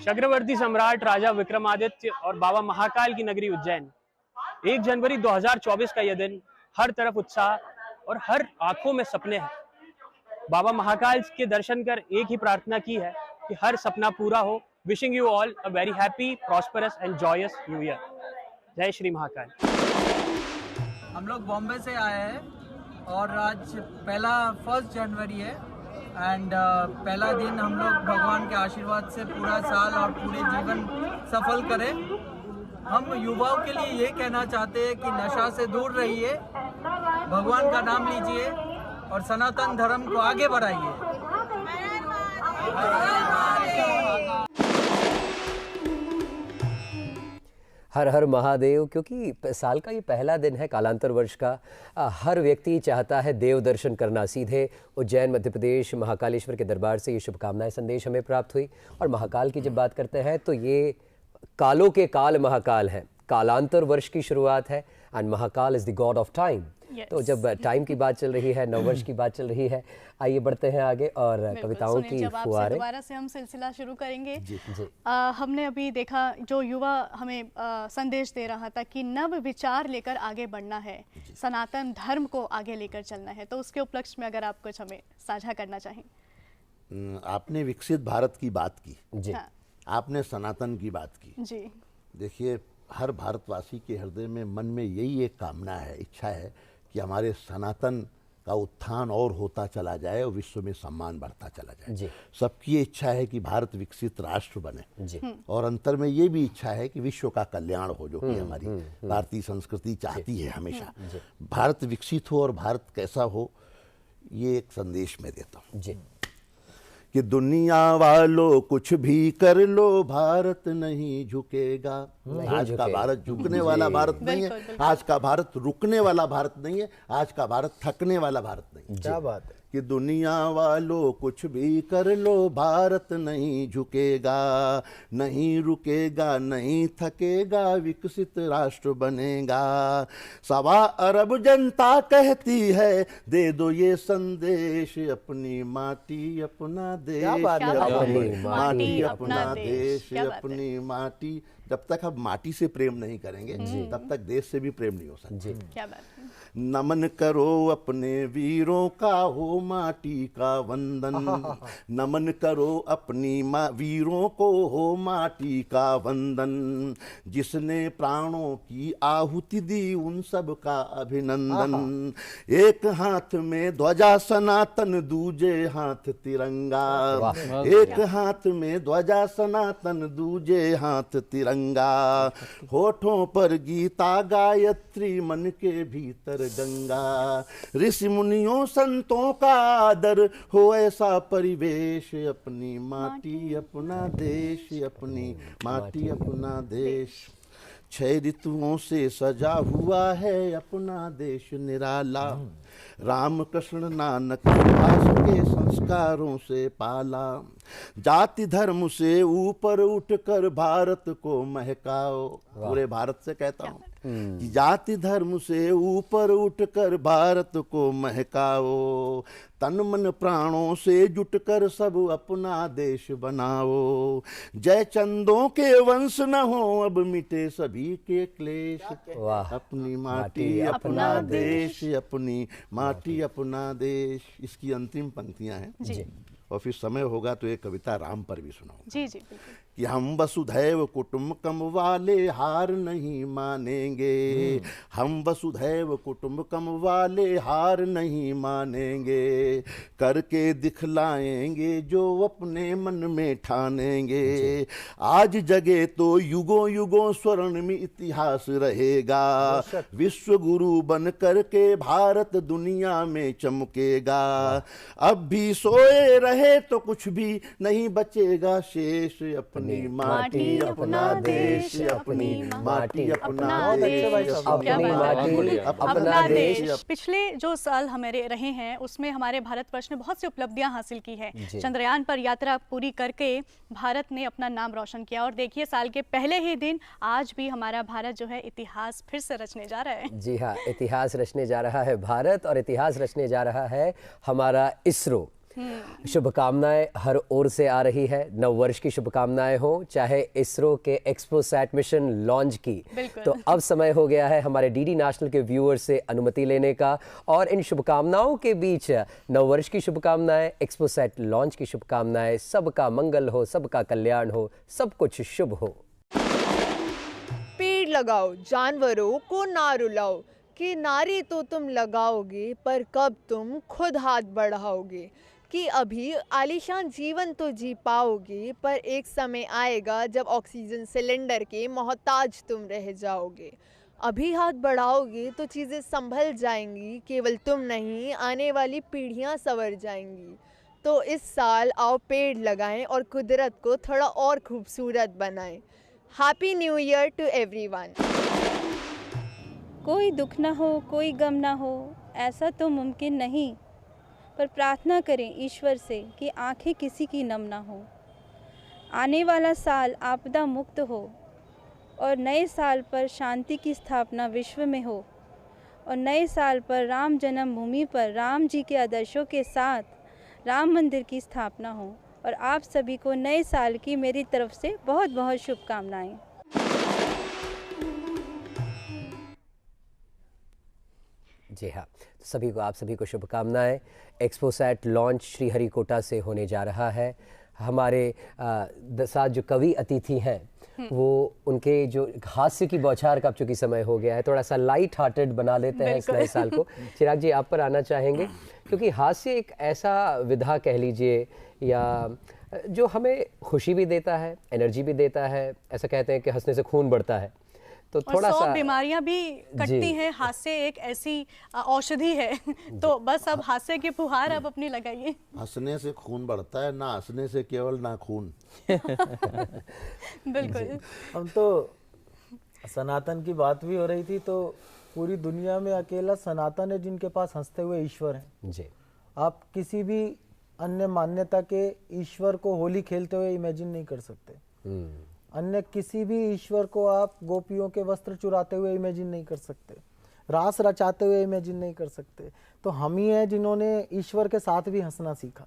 चक्रवर्ती सम्राट राजा विक्रमादित्य और बाबा महाकाल की नगरी उज्जैन, 1 जनवरी 2024 का यह दिन हर तरफ उत्साह और हर आंखों में सपने हैं। बाबा महाकाल के दर्शन कर एक ही प्रार्थना की है कि हर सपना पूरा हो। Wishing you all a very happy, prosperous and joyous new year. जय श्री महाकाल। हम लोग बॉम्बे से आए हैं और आज 1 जनवरी है एंड पहला दिन हम लोग भगवान के आशीर्वाद से पूरा साल और पूरे जीवन सफल करें। हम युवाओं के लिए ये कहना चाहते हैं कि नशा से दूर रहिए, भगवान का नाम लीजिए और सनातन धर्म को आगे बढ़ाइए। हर हर महादेव। क्योंकि साल का ये पहला दिन है कालांतर वर्ष का। हर व्यक्ति चाहता है देव दर्शन करना। सीधे उज्जैन मध्य प्रदेश महाकालेश्वर के दरबार से ये शुभकामनाएं संदेश हमें प्राप्त हुई। और महाकाल की जब बात करते हैं तो ये कालों के काल महाकाल है, कालांतर वर्ष की शुरुआत है and Mahakal is the God of time. तो जब टाइम की बात चल रही है, नववर्ष की बात चल रही है, आइए बढ़ते हैं आगे और कविताओं की फुहारे। दोबारा से हम सिलसिला शुरू करेंगे। हमने अभी देखा जो युवा हमें संदेश दे रहा था कि नव विचार लेकर आगे बढ़ना है, सनातन धर्म को आगे लेकर चलना है, तो उसके उपलक्ष्य में अगर आप कुछ हमें साझा करना चाहें। आपने विकसित भारत की बात की जी। हाँ। आपने सनातन की बात की जी। देखिए, हर भारतवासी के हृदय में मन में यही एक कामना है, इच्छा है कि हमारे सनातन का उत्थान और होता चला जाए और विश्व में सम्मान बढ़ता चला जाए। सबकी ये इच्छा है कि भारत विकसित राष्ट्र बने जी। और अंतर में ये भी इच्छा है कि विश्व का कल्याण हो, जो कि हमारी भारतीय संस्कृति चाहती है हमेशा। भारत विकसित हो और भारत कैसा हो, ये एक संदेश मैं देता हूँ जी। कि दुनिया वालों कुछ भी कर लो, भारत नहीं झुकेगा। आज का भारत झुकने वाला भारत नहीं है, आज का भारत रुकने वाला भारत नहीं है, आज का भारत थकने वाला भारत नहीं है। क्या बात है। कि दुनिया वालों कुछ भी कर लो, भारत नहीं झुकेगा, नहीं रुकेगा, नहीं थकेगा, विकसित राष्ट्र बनेगा। 1.25 अरब जनता कहती है, दे दो ये संदेश, अपनी माटी अपना देश, माटी अपना देश, अपनी माटी। जब तक हम माटी से प्रेम नहीं करेंगे तब तक देश से भी प्रेम नहीं हो सकता। क्या बात है। नमन करो अपने वीरों का, हो माटी का वंदन, नमन करो अपनी वीरों को, हो माटी का वंदन, जिसने प्राणों की आहुति दी उन सब का अभिनंदन। एक हाथ में ध्वजा सनातन, दूजे हाथ तिरंगा, एक हाथ में ध्वजा सनातन, दूजे हाथ तिरंगा, होठों पर गीता गायत्री, मन के भीतर गंगा, ऋषि मुनियों संतों का आदर, हो ऐसा परिवेश, अपनी माटी अपना देश, अपनी माटी अपना देश। 6 ऋतुओं से सजा हुआ है अपना देश निराला, राम कृष्ण नानक सुभाष के संस्कारों से पाला, जाति धर्म से ऊपर उठकर भारत को महकाओ। पूरे भारत से कहता हूँ कि जाति धर्म से ऊपर उठकर भारत को महकाओ, तन मन प्राणों से जुटकर सब अपना देश बनाओ, जय चंदों के वंश न हो, अब मिटे सभी के क्लेश, अपनी माटी अपना देश, अपनी माटी अपना देश। इसकी अंतिम पंक्तियां हैं और फिर समय होगा तो एक कविता राम पर भी सुनाऊंगा। जी जी बिल्कुल। कि हम वसुधैव कुटुम्बकम वाले हार नहीं मानेंगे, हम वसुधैव कुटुम्बकम वाले हार नहीं मानेंगे, करके दिखलाएंगे जो अपने मन में ठानेंगे। आज जगे तो युगों युगों स्वर्ण में इतिहास रहेगा, विश्व गुरु बन करके भारत दुनिया में चमकेगा। अब भी सोए रहे तो कुछ भी नहीं बचेगा शेष, अपनी माटी अपना देश, अपनी माटी अपना देश, अपनी माटी अपना देश। पिछले जो साल हमारे रहे हैं उसमें हमारे भारतवर्ष ने बहुत सी उपलब्धियां हासिल की है। चंद्रयान पर यात्रा पूरी करके भारत ने अपना नाम रोशन किया और देखिए साल के पहले ही दिन आज भी हमारा भारत जो है इतिहास फिर से रचने जा रहा है। जी हाँ, इतिहास रचने जा रहा है भारत और इतिहास रचने जा रहा है हमारा इसरो। शुभकामनाएं हर ओर से आ रही है, नववर्ष की शुभकामनाएं हो, चाहे इसरो के एक्सपोसैट मिशन लॉन्च की। तो अब समय हो गया है हमारे डीडी नेशनल के व्यूअर्स से अनुमति लेने का और इन शुभकामनाओं के बीच नववर्ष की शुभकामनाएं, एक्सपोसैट लॉन्च की शुभकामनाएं, सबका मंगल हो, सबका कल्याण हो, सब कुछ शुभ हो। पेड़ लगाओ, जानवरों को ना रुलाओ, कि नारे तो तुम लगाओगे पर कब तुम खुद हाथ बढ़ाओगे, कि अभी आलीशान जीवन तो जी पाओगे पर एक समय आएगा जब ऑक्सीजन सिलेंडर के मोहताज तुम रह जाओगे। अभी हाथ बढ़ाओगे तो चीज़ें संभल जाएंगी, केवल तुम नहीं आने वाली पीढ़ियां संवर जाएंगी। तो इस साल आओ पेड़ लगाएं और कुदरत को थोड़ा और खूबसूरत बनाएं। Happy new year to everyone. कोई दुख ना हो, कोई गम ना हो, ऐसा तो मुमकिन नहीं, पर प्रार्थना करें ईश्वर से कि आंखें किसी की नम ना हो। आने वाला साल आपदा मुक्त हो और नए साल पर शांति की स्थापना विश्व में हो और नए साल पर राम जन्मभूमि पर राम जी के आदर्शों के साथ राम मंदिर की स्थापना हो। और आप सभी को नए साल की मेरी तरफ से बहुत बहुत शुभकामनाएं। जी हाँ, सभी को, आप सभी को शुभकामनाएं। एक्सपोसैट लॉन्च श्रीहरिकोटा से होने जा रहा है। हमारे साथ जो कवि अतिथि हैं वो उनके जो हास्य की बौछार का अब चूँकि समय हो गया है, थोड़ा सा लाइट हार्टेड बना लेते हैं इस नए साल को। चिराग जी, आप पर आना चाहेंगे क्योंकि हास्य एक ऐसा विधा कह लीजिए या जो हमें खुशी भी देता है, एनर्जी भी देता है। ऐसा कहते हैं कि हंसने से खून बढ़ता है, तो थोड़ा सा बीमारियां भी कटती हैं। हास्य एक ऐसी औषधि है तो बस अब हास्य की फुहार अब अपनी लगाइए। हंसने से खून बढ़ता है, ना हंसने से केवल ना खून। बिल्कुल। हम तो सनातन की बात भी हो रही थी, तो पूरी दुनिया में अकेला सनातन है जिनके पास हंसते हुए ईश्वर है। जी। आप किसी भी अन्य मान्यता के ईश्वर को होली खेलते हुए इमेजिन नहीं कर सकते। अन्य किसी भी ईश्वर को आप गोपियों के वस्त्र चुराते हुए इमेजिन नहीं कर सकते, रास रचाते हुए इमेजिन नहीं कर सकते। तो हम ही हैं जिन्होंने ईश्वर के साथ भी हंसना सीखा,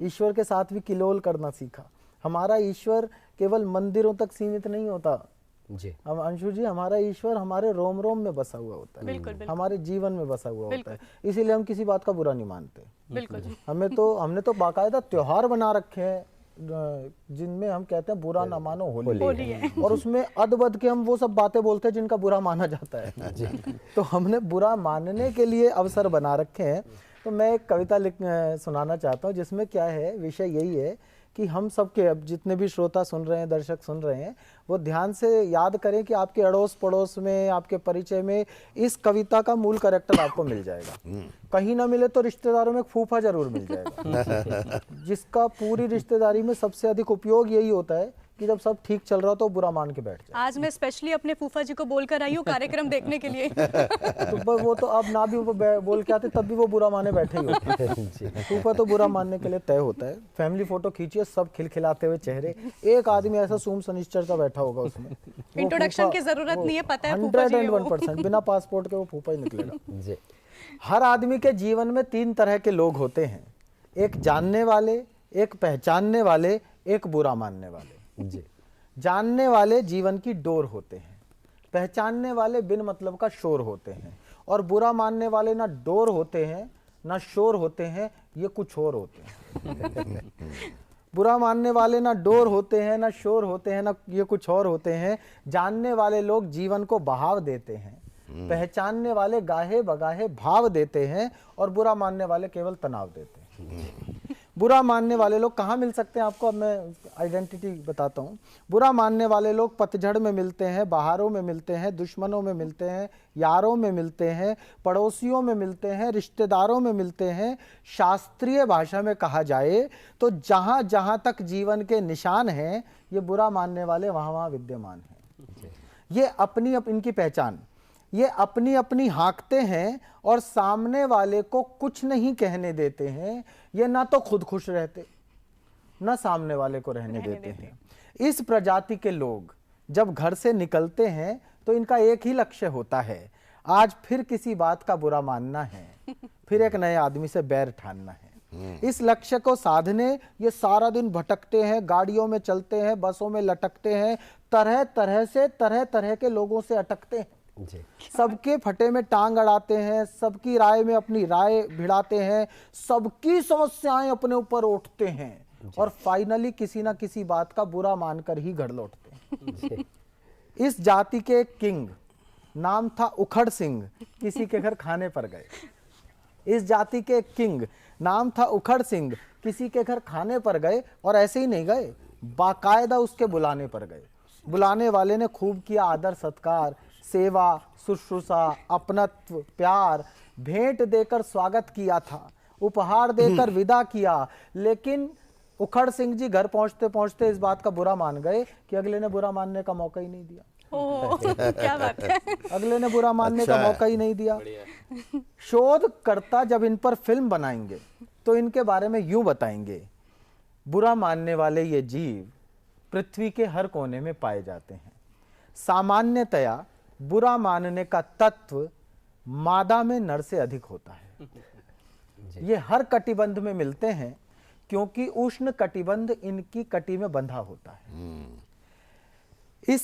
ईश्वर के साथ भी किलोल करना सीखा। हमारा ईश्वर केवल मंदिरों तक सीमित नहीं होता जी। हम अंशु जी, हमारा ईश्वर हमारे रोम रोम में बसा हुआ होता है, बिल्कुल, बिल्कुल। हमारे जीवन में बसा हुआ होता है। इसीलिए हम किसी बात का बुरा नहीं मानते। बिल्कुल। हमने तो बाकायदा त्योहार बना रखे हैं जिनमें हम कहते हैं बुरा ना मानो होली है। और उसमें अदबद के हम वो सब बातें बोलते हैं जिनका बुरा माना जाता है। तो हमने बुरा मानने के लिए अवसर बना रखे हैं। तो मैं एक कविता सुनाना चाहता हूँ जिसमें क्या है, विषय यही है कि हम सबके, अब जितने भी श्रोता सुन रहे हैं, दर्शक सुन रहे हैं, वो ध्यान से याद करें कि आपके अड़ोस पड़ोस में, आपके परिचय में इस कविता का मूल कैरेक्टर आपको मिल जाएगा। कहीं ना मिले तो रिश्तेदारों में एक फूफा जरूर मिल जाएगा जिसका पूरी रिश्तेदारी में सबसे अधिक उपयोग यही होता है कि जब सब ठीक चल रहा हो तो बुरा मान के बैठ जाए। आज मैं स्पेशली अपने फूफा जी को बोलकर आई हूँ कार्यक्रम देखने के लिए। तो वो तो अब ना भी वो बोल के आते तब भी वो बुरा माने बैठे ही होते हैं। फूफा तो बुरा मानने के लिए तय होता है। फैमिली फोटो खींचिए, सब खिलखिलाते हुए चेहरे, एक आदमी ऐसा सूम सनिश्चर का बैठा होगा उसमें। इंट्रोडक्शन की जरूरत नहीं है, पता है फूफा जी 101% बिना पासपोर्ट के वो फूफा ही निकलेगा। हर आदमी के जीवन में 3 तरह के लोग होते हैं, एक जानने वाले, एक पहचानने वाले, एक बुरा मानने वाले। जी। जानने वाले जीवन की डोर होते हैं, पहचानने वाले बिन मतलब का शोर होते हैं, और बुरा मानने वाले ना डोर होते हैं ना शोर होते हैं, ये कुछ और होते हैं। बुरा मानने वाले ना डोर होते हैं ना शोर होते हैं, ना ये कुछ और होते हैं। जानने वाले लोग जीवन को बहाव देते हैं, पहचानने वाले गाहे बगाहे भाव देते हैं, और बुरा मानने वाले केवल तनाव देते हैं। बुरा मानने वाले लोग कहाँ मिल सकते हैं आपको, अब मैं आइडेंटिटी बताता हूँ। बुरा मानने वाले लोग पतझड़ में मिलते हैं, बहारों में मिलते हैं, दुश्मनों में मिलते हैं, यारों में मिलते हैं, पड़ोसियों में मिलते हैं, रिश्तेदारों में मिलते हैं। शास्त्रीय भाषा में कहा जाए तो जहाँ जहाँ तक जीवन के निशान हैं, ये बुरा मानने वाले वहाँ वहाँ विद्यमान हैं। ये इनकी पहचान, ये अपनी अपनी हाँकते हैं और सामने वाले को कुछ नहीं कहने देते हैं। ये ना तो खुद खुश रहते, ना सामने वाले को रहने देते हैं। इस प्रजाति के लोग जब घर से निकलते हैं तो इनका एक ही लक्ष्य होता है, आज फिर किसी बात का बुरा मानना है, फिर एक नए आदमी से बैर ठानना है। इस लक्ष्य को साधने ये सारा दिन भटकते हैं, गाड़ियों में चलते हैं, बसों में लटकते हैं, तरह तरह के लोगों से अटकते हैं। सबके फटे में टांग अड़ाते हैं, सबकी राय में अपनी राय भिड़ाते हैं, सबकी समस्याएं अपने ऊपर उठते हैं, और फाइनली किसी ना किसी बात का बुरा मानकर ही घर लौटते हैं। इस जाति के किंग नाम था उखड़ सिंह, किसी के घर खाने पर गए। इस जाति के किंग नाम था उखड़ सिंह, किसी के घर खाने पर गए, और ऐसे ही नहीं गए, बाकायदा उसके बुलाने पर गए। बुलाने वाले ने खूब किया आदर सत्कार, सेवा, शुश्रूषा, अपनत्व, प्यार, भेंट देकर स्वागत किया था, उपहार देकर विदा किया। लेकिन उखड़ सिंह जी घर पहुंचते पहुंचते इस बात का बुरा मान गए कि अगले ने बुरा मानने का मौका ही नहीं दिया। क्या बात है। अगले ने बुरा मानने का मौका ही नहीं दिया। शोधकर्ता जब इन पर फिल्म बनाएंगे तो इनके बारे में यूं बताएंगे, बुरा मानने वाले ये जीव पृथ्वी के हर कोने में पाए जाते हैं। सामान्यतया बुरा मानने का तत्व मादा में नर से अधिक होता है। ये हर कटिबंध में मिलते हैं क्योंकि उष्ण कटिबंध इनकी कटी में बंधा होता है। इस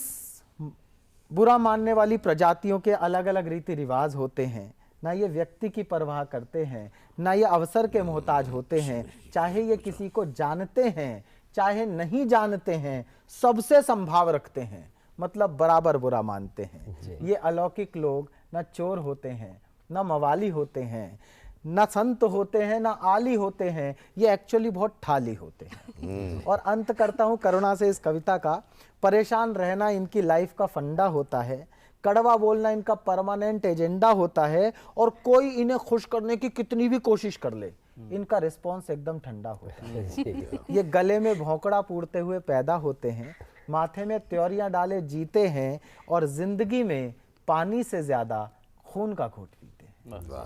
बुरा मानने वाली प्रजातियों के अलग अलग रीति रिवाज होते हैं, ना ये व्यक्ति की परवाह करते हैं, ना ये अवसर के मोहताज होते हैं। चाहे ये किसी को जानते हैं चाहे नहीं जानते हैं, सबसे संभाव रखते हैं, मतलब बराबर बुरा मानते हैं। ये अलौकिक लोग ना चोर होते हैं, ना मवाली होते हैं, ना संत होते हैं, ना आली होते हैं, ये एक्चुअली बहुत ठाली होते हैं। और अंत करता हूँ करुणा से इस कविता का। परेशान रहना इनकी लाइफ का फंडा होता है, कड़वा बोलना इनका परमानेंट एजेंडा होता है, और कोई इन्हें खुश करने की कितनी भी कोशिश कर ले, इनका रिस्पॉन्स एकदम ठंडा होता है। ये गले में भौंकड़ा पूरते हुए पैदा होते हैं, माथे में त्योरियां डाले जीते हैं, और जिंदगी में पानी से ज्यादा खून का घूंट पीते हैं।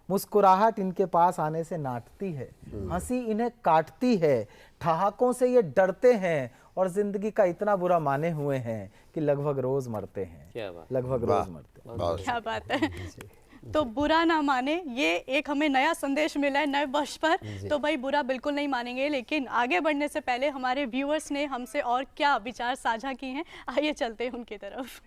मुस्कुराहट इनके पास आने से नाटती है, हंसी इन्हें काटती है, ठहाकों से ये डरते हैं और जिंदगी का इतना बुरा माने हुए हैं कि लगभग रोज मरते हैं। क्या बात, लगभग रोज मरते हैं। क्या बात है। तो बुरा ना माने, ये एक हमें नया संदेश मिला है नए वर्ष पर। तो भाई बुरा बिल्कुल नहीं मानेंगे, लेकिन आगे बढ़ने से पहले हमारे व्यूअर्स ने हमसे और क्या विचार साझा किए हैं, आइए चलते हैं उनकी तरफ।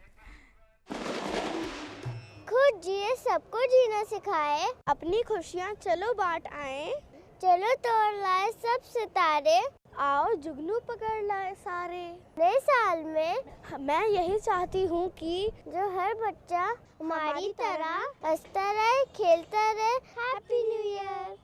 खुद जिए सबको जीना सिखाए, अपनी खुशियाँ चलो बांट आए, चलो तोड़ लाए सब सितारे, आओ जुगनू पकड़ लाए सारे। नए साल में मैं यही चाहती हूँ कि जो हर बच्चा हमारी तरह हंसता रहे, खेलता रहे। Happy new year.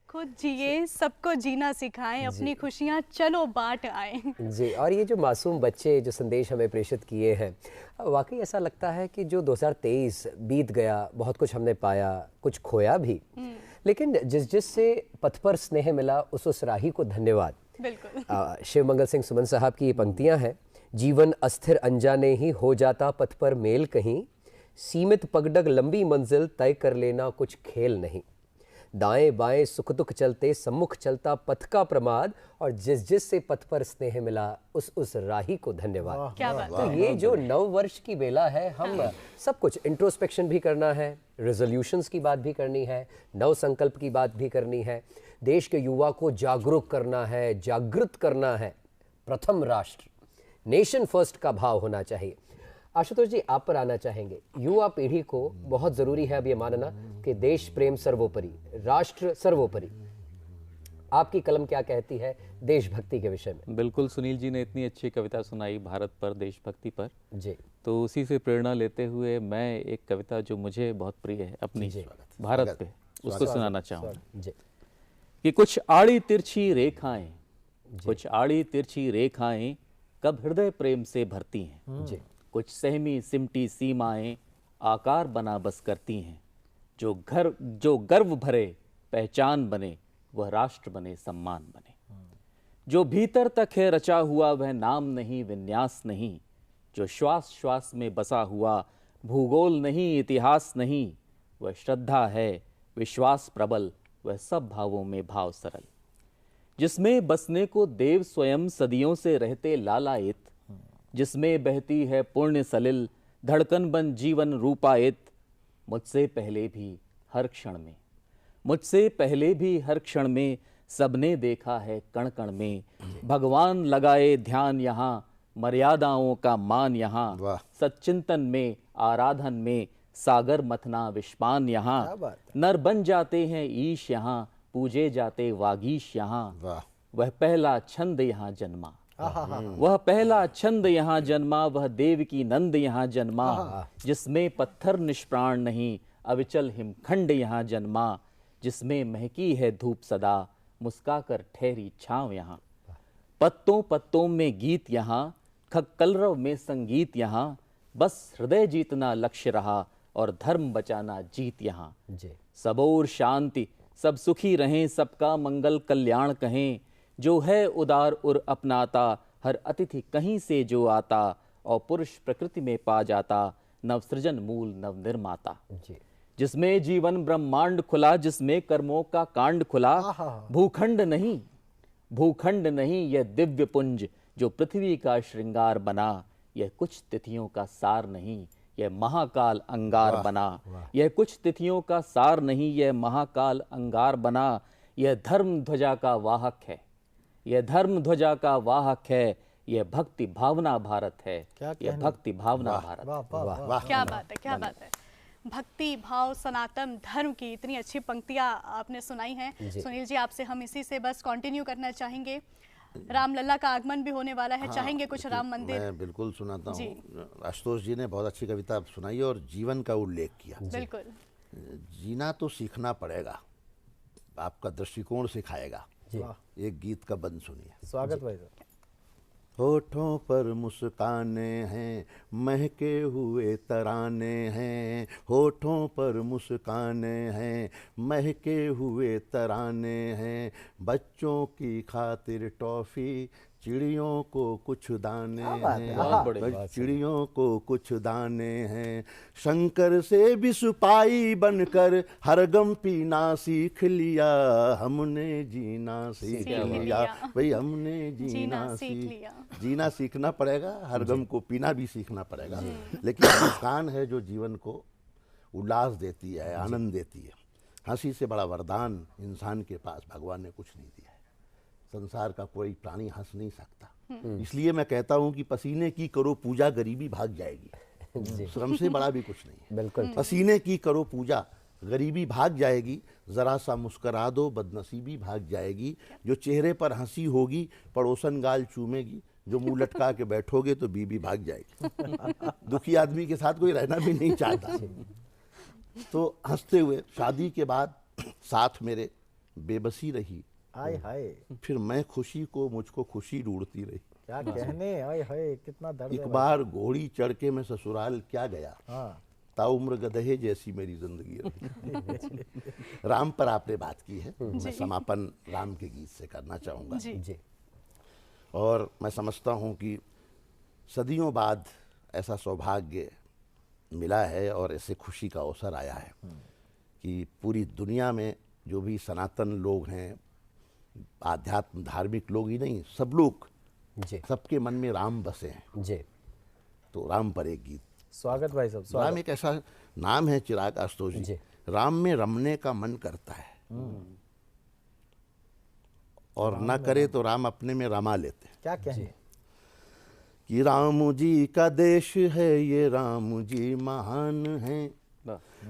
खुद जिए सबको जीना सिखाएं, अपनी खुशियाँ चलो बांट आए। जी, और ये जो मासूम बच्चे जो संदेश हमें प्रेषित किए हैं, वाकई ऐसा लगता है कि जो 2023 बीत गया, बहुत कुछ हमने पाया, कुछ खोया भी, लेकिन जिस से पथ पर स्नेह मिला उस राही को धन्यवाद। बिल्कुल। शिवमंगल सिंह सुमन साहब की ये पंक्तियां हैं, जीवन अस्थिर अनजाने ही हो जाता पथ पर मेल कहीं, सीमित पगडग लंबी मंजिल तय कर लेना कुछ खेल नहीं, दाएं बाएं सुख दुख चलते सम्मुख चलता पथ का प्रमाद, और जिस से पथ पर स्नेह मिला उस राही को धन्यवाद। क्या बात तो ये जो नव वर्ष की बेला है, हम सब कुछ इंट्रोस्पेक्शन भी करना है, रेजोल्यूशंस की बात भी करनी है, नव संकल्प की बात भी करनी है, देश के युवा को जागरूक करना है, जागृत करना है। प्रथम राष्ट्र, नेशन फर्स्ट का भाव होना चाहिए। आशुतोष जी, आप पर आना चाहेंगे। युवा पीढ़ी को बहुत ज़रूरी है अब ये मानना कि देश प्रेम सर्वोपरि, राष्ट्र सर्वोपरि। आपकी कलम क्या कहती है देशभक्ति के विषय में? बिल्कुल, सुनील जी ने इतनी अच्छी कविता सुनाई भारत पर, देशभक्ति पर जी, तो उसी से प्रेरणा लेते हुए मैं एक कविता जो मुझे बहुत प्रिय है अपनी भारत पे, उसको सुनाना चाहूँगा कि कुछ आड़ी तिरछी रेखाएं, कुछ आड़ी तिरछी रेखाएं कब हृदय प्रेम से भरती हैं, कुछ सहमी सिमटी सीमाएं आकार बना बस करती हैं, जो गर्व भरे पहचान बने वह राष्ट्र बने, सम्मान बने। जो भीतर तक है रचा हुआ वह नाम नहीं, विन्यास नहीं, जो श्वास श्वास में बसा हुआ भूगोल नहीं, इतिहास नहीं, वह श्रद्धा है, विश्वास प्रबल, वह सब भावों में भाव सरल, जिसमें बसने को देव स्वयं सदियों से रहते लालायित, जिसमें बहती है पुण्य सलिल धड़कन बन जीवन रूपायित। मुझसे पहले भी हर क्षण में, मुझसे पहले भी हर क्षण में सबने देखा है कण कण में, भगवान लगाए ध्यान यहाँ, मर्यादाओं का मान यहाँ, सच्चिंतन में आराधन में सागर मथना विश्वान यहाँ, नर बन जाते हैं ईश यहाँ, पूजे जाते वागीश यहाँ, वह पहला छंद यहाँ जन्मा, वह पहला छंद यहाँ जन्मा, वह देव की नंद यहाँ जन्मा, जिसमें पत्थर निष्प्राण नहीं, अविचल हिमखंड यहाँ जन्मा, जिसमें महकी है धूप सदा, मुस्काकर ठहरी छांव यहाँ, पत्तों पत्तों में गीत यहाँ, कलरव में संगीत यहाँ, बस हृदय जीतना लक्ष्य रहा और धर्म बचाना जीत यहाँ। सब और शांति, सब सुखी रहें, सबका मंगल कल्याण कहें, जो है उदार उर अपनाता, हर अतिथि कहीं से जो आता, और पुरुष प्रकृति में पा जाता, नव सृजन मूल नव निर्माता, जिसमें जीवन ब्रह्मांड खुला, जिसमें कर्मों का कांड खुला, भूखंड नहीं, भूखंड नहीं यह दिव्य पुंज, जो पृथ्वी का श्रृंगार बना, यह कुछ तिथियों का सार नहीं, यह महाकाल अंगार बना, यह कुछ तिथियों का सार नहीं, यह महाकाल अंगार बना, यह धर्म ध्वजा का वाहक है, यह धर्म ध्वजा का वाहक है, यह भक्ति भावना भारत है, यह भक्ति भावना भारत। क्या बात है, क्या बात है। भक्ति भाव सनातन धर्म की इतनी अच्छी पंक्तियां आपने सुनाई हैं। सुनील जी, आपसे हम इसी से बस कंटिन्यू करना चाहेंगे। रामलला का आगमन भी होने वाला है, चाहेंगे कुछ राम मंदिर? मैं बिल्कुल सुनाता हूँ। आशुतोष जी ने बहुत अच्छी कविता सुनाई और जीवन का उल्लेख किया। बिल्कुल, जीना तो सीखना पड़ेगा, आपका दृष्टिकोण सिखाएगा। एक गीत का बंद सुनिए। स्वागत भाई साहब। होठों पर मुस्काने हैं, महके हुए तराने हैं, होठों पर मुस्काने हैं, महके हुए तराने हैं, बच्चों की खातिर टॉफ़ी चिड़ियों को कुछ दाने हैं, बस चिड़ियों को कुछ दाने हैं, शंकर से भी सुपाई बनकर हर गम पीना सीख लिया, हमने जीना सीख लिया, भाई हमने जीना सीखना पड़ेगा, हर गम को पीना भी सीखना पड़ेगा। लेकिन मुस्कान है जो जीवन को उल्लास देती है, आनंद देती है। हंसी से बड़ा वरदान इंसान के पास भगवान ने कुछ नहीं दिया है। संसार का कोई प्राणी हंस नहीं सकता। इसलिए मैं कहता हूँ कि पसीने की करो पूजा, गरीबी भाग जाएगी। श्रम से बड़ा भी कुछ नहीं है। बिल्कुल। पसीने की करो पूजा, गरीबी भाग जाएगी, जरा सा मुस्करा दो, बदनसीबी भाग जाएगी। जो चेहरे पर हंसी होगी पड़ोसन गाल चूमेगी, जो मुंह लटका के बैठोगे तो बीबी भाग जाएगी। दुखी आदमी के साथ कोई रहना भी नहीं चाहता। तो हंसते हुए शादी के बाद साथ मेरे बेबसी रही, हाय हाय, फिर मैं खुशी को मुझको खुशी ढूंढती रही। क्या कहने, हाय हाय कितना दर्द है एक भाई। बार घोड़ी चढ़ के मैं ससुराल क्या गया, हाँ। ताउम्र गधे जैसी मेरी जिंदगी रही। राम पर आपने बात की है, मैं समापन राम के गीत से करना चाहूँगा। जी। और मैं समझता हूँ कि सदियों बाद ऐसा सौभाग्य मिला है और ऐसे खुशी का अवसर आया है कि पूरी दुनिया में जो भी सनातन लोग हैं, आध्यात्म धार्मिक लोग ही नहीं, सब लोग, सबके मन में राम बसे हैं। जी। तो राम पर एक गीत। स्वागत भाई साहब, स्वागत। राम एक ऐसा नाम है चिराग आशुतोष जी, राम में रमने का मन करता है और ना करे तो राम अपने में रमा लेते हैं। क्या कहें कि राम जी का देश है ये, राम जी महान है,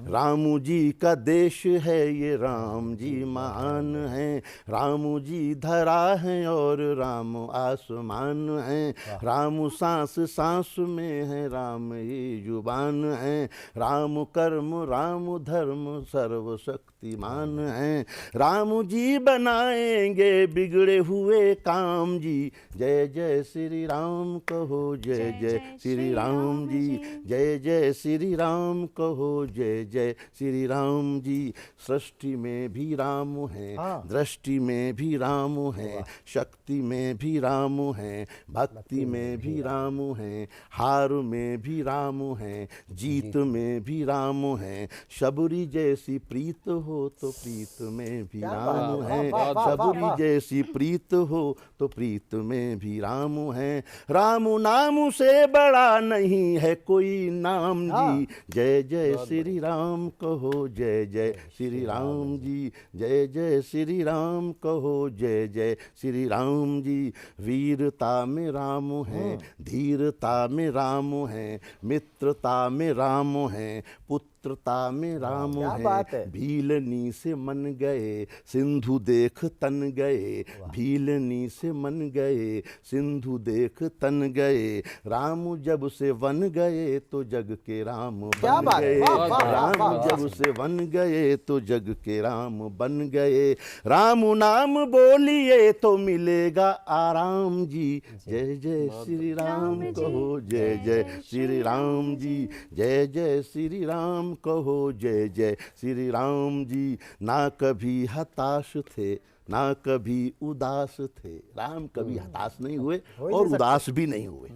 राम जी का देश है ये, राम जी महान है, राम जी धरा है और राम आसमान है, राम सांस सांस में है, राम ही जुबान है, राम कर्म राम धर्म सर्वशक्तिमान है, राम जी बनाएंगे बिगड़े हुए काम जी, जय जय श्री राम कहो, जय जय श्री राम जी, जय जय श्री राम कहो, जय जय श्री राम जी। सृष्टि में भी राम है, दृष्टि में भी राम है, शक्ति में भी राम है, भक्ति में भी राम है, हार में भी राम है, जीत में भी राम है, शबरी जैसी प्रीत हो तो प्रीत में भी राम है, शबरी जैसी प्रीत हो तो प्रीत में भी राम है, राम नाम से बड़ा नहीं है कोई नाम जी, जय जय श्री राम कहो, जय जय श्री राम जी, जय जय श्री राम कहो, जय जय श्री राम जी। वीरता में राम है, धीरता में राम है, मित्रता में राम है, पुत्रता में राम है, भीलनी से मन गए सिंधु देख तन गए, भीलनी से मन गए सिंधु देख तन गए, राम जब से वन गए तो जग के राम बन गए, राम जब से वन गए तो जग के राम बन गए, राम नाम बोलिए तो मिलेगा आराम जी, जय जय श्री राम कहो, जय जय श्री राम जी, जय जय श्री राम कहो, जय जय श्री राम जी। ना कभी हताश थे ना कभी उदास थे, राम कभी हताश नहीं हुए और उदास भी नहीं हुए,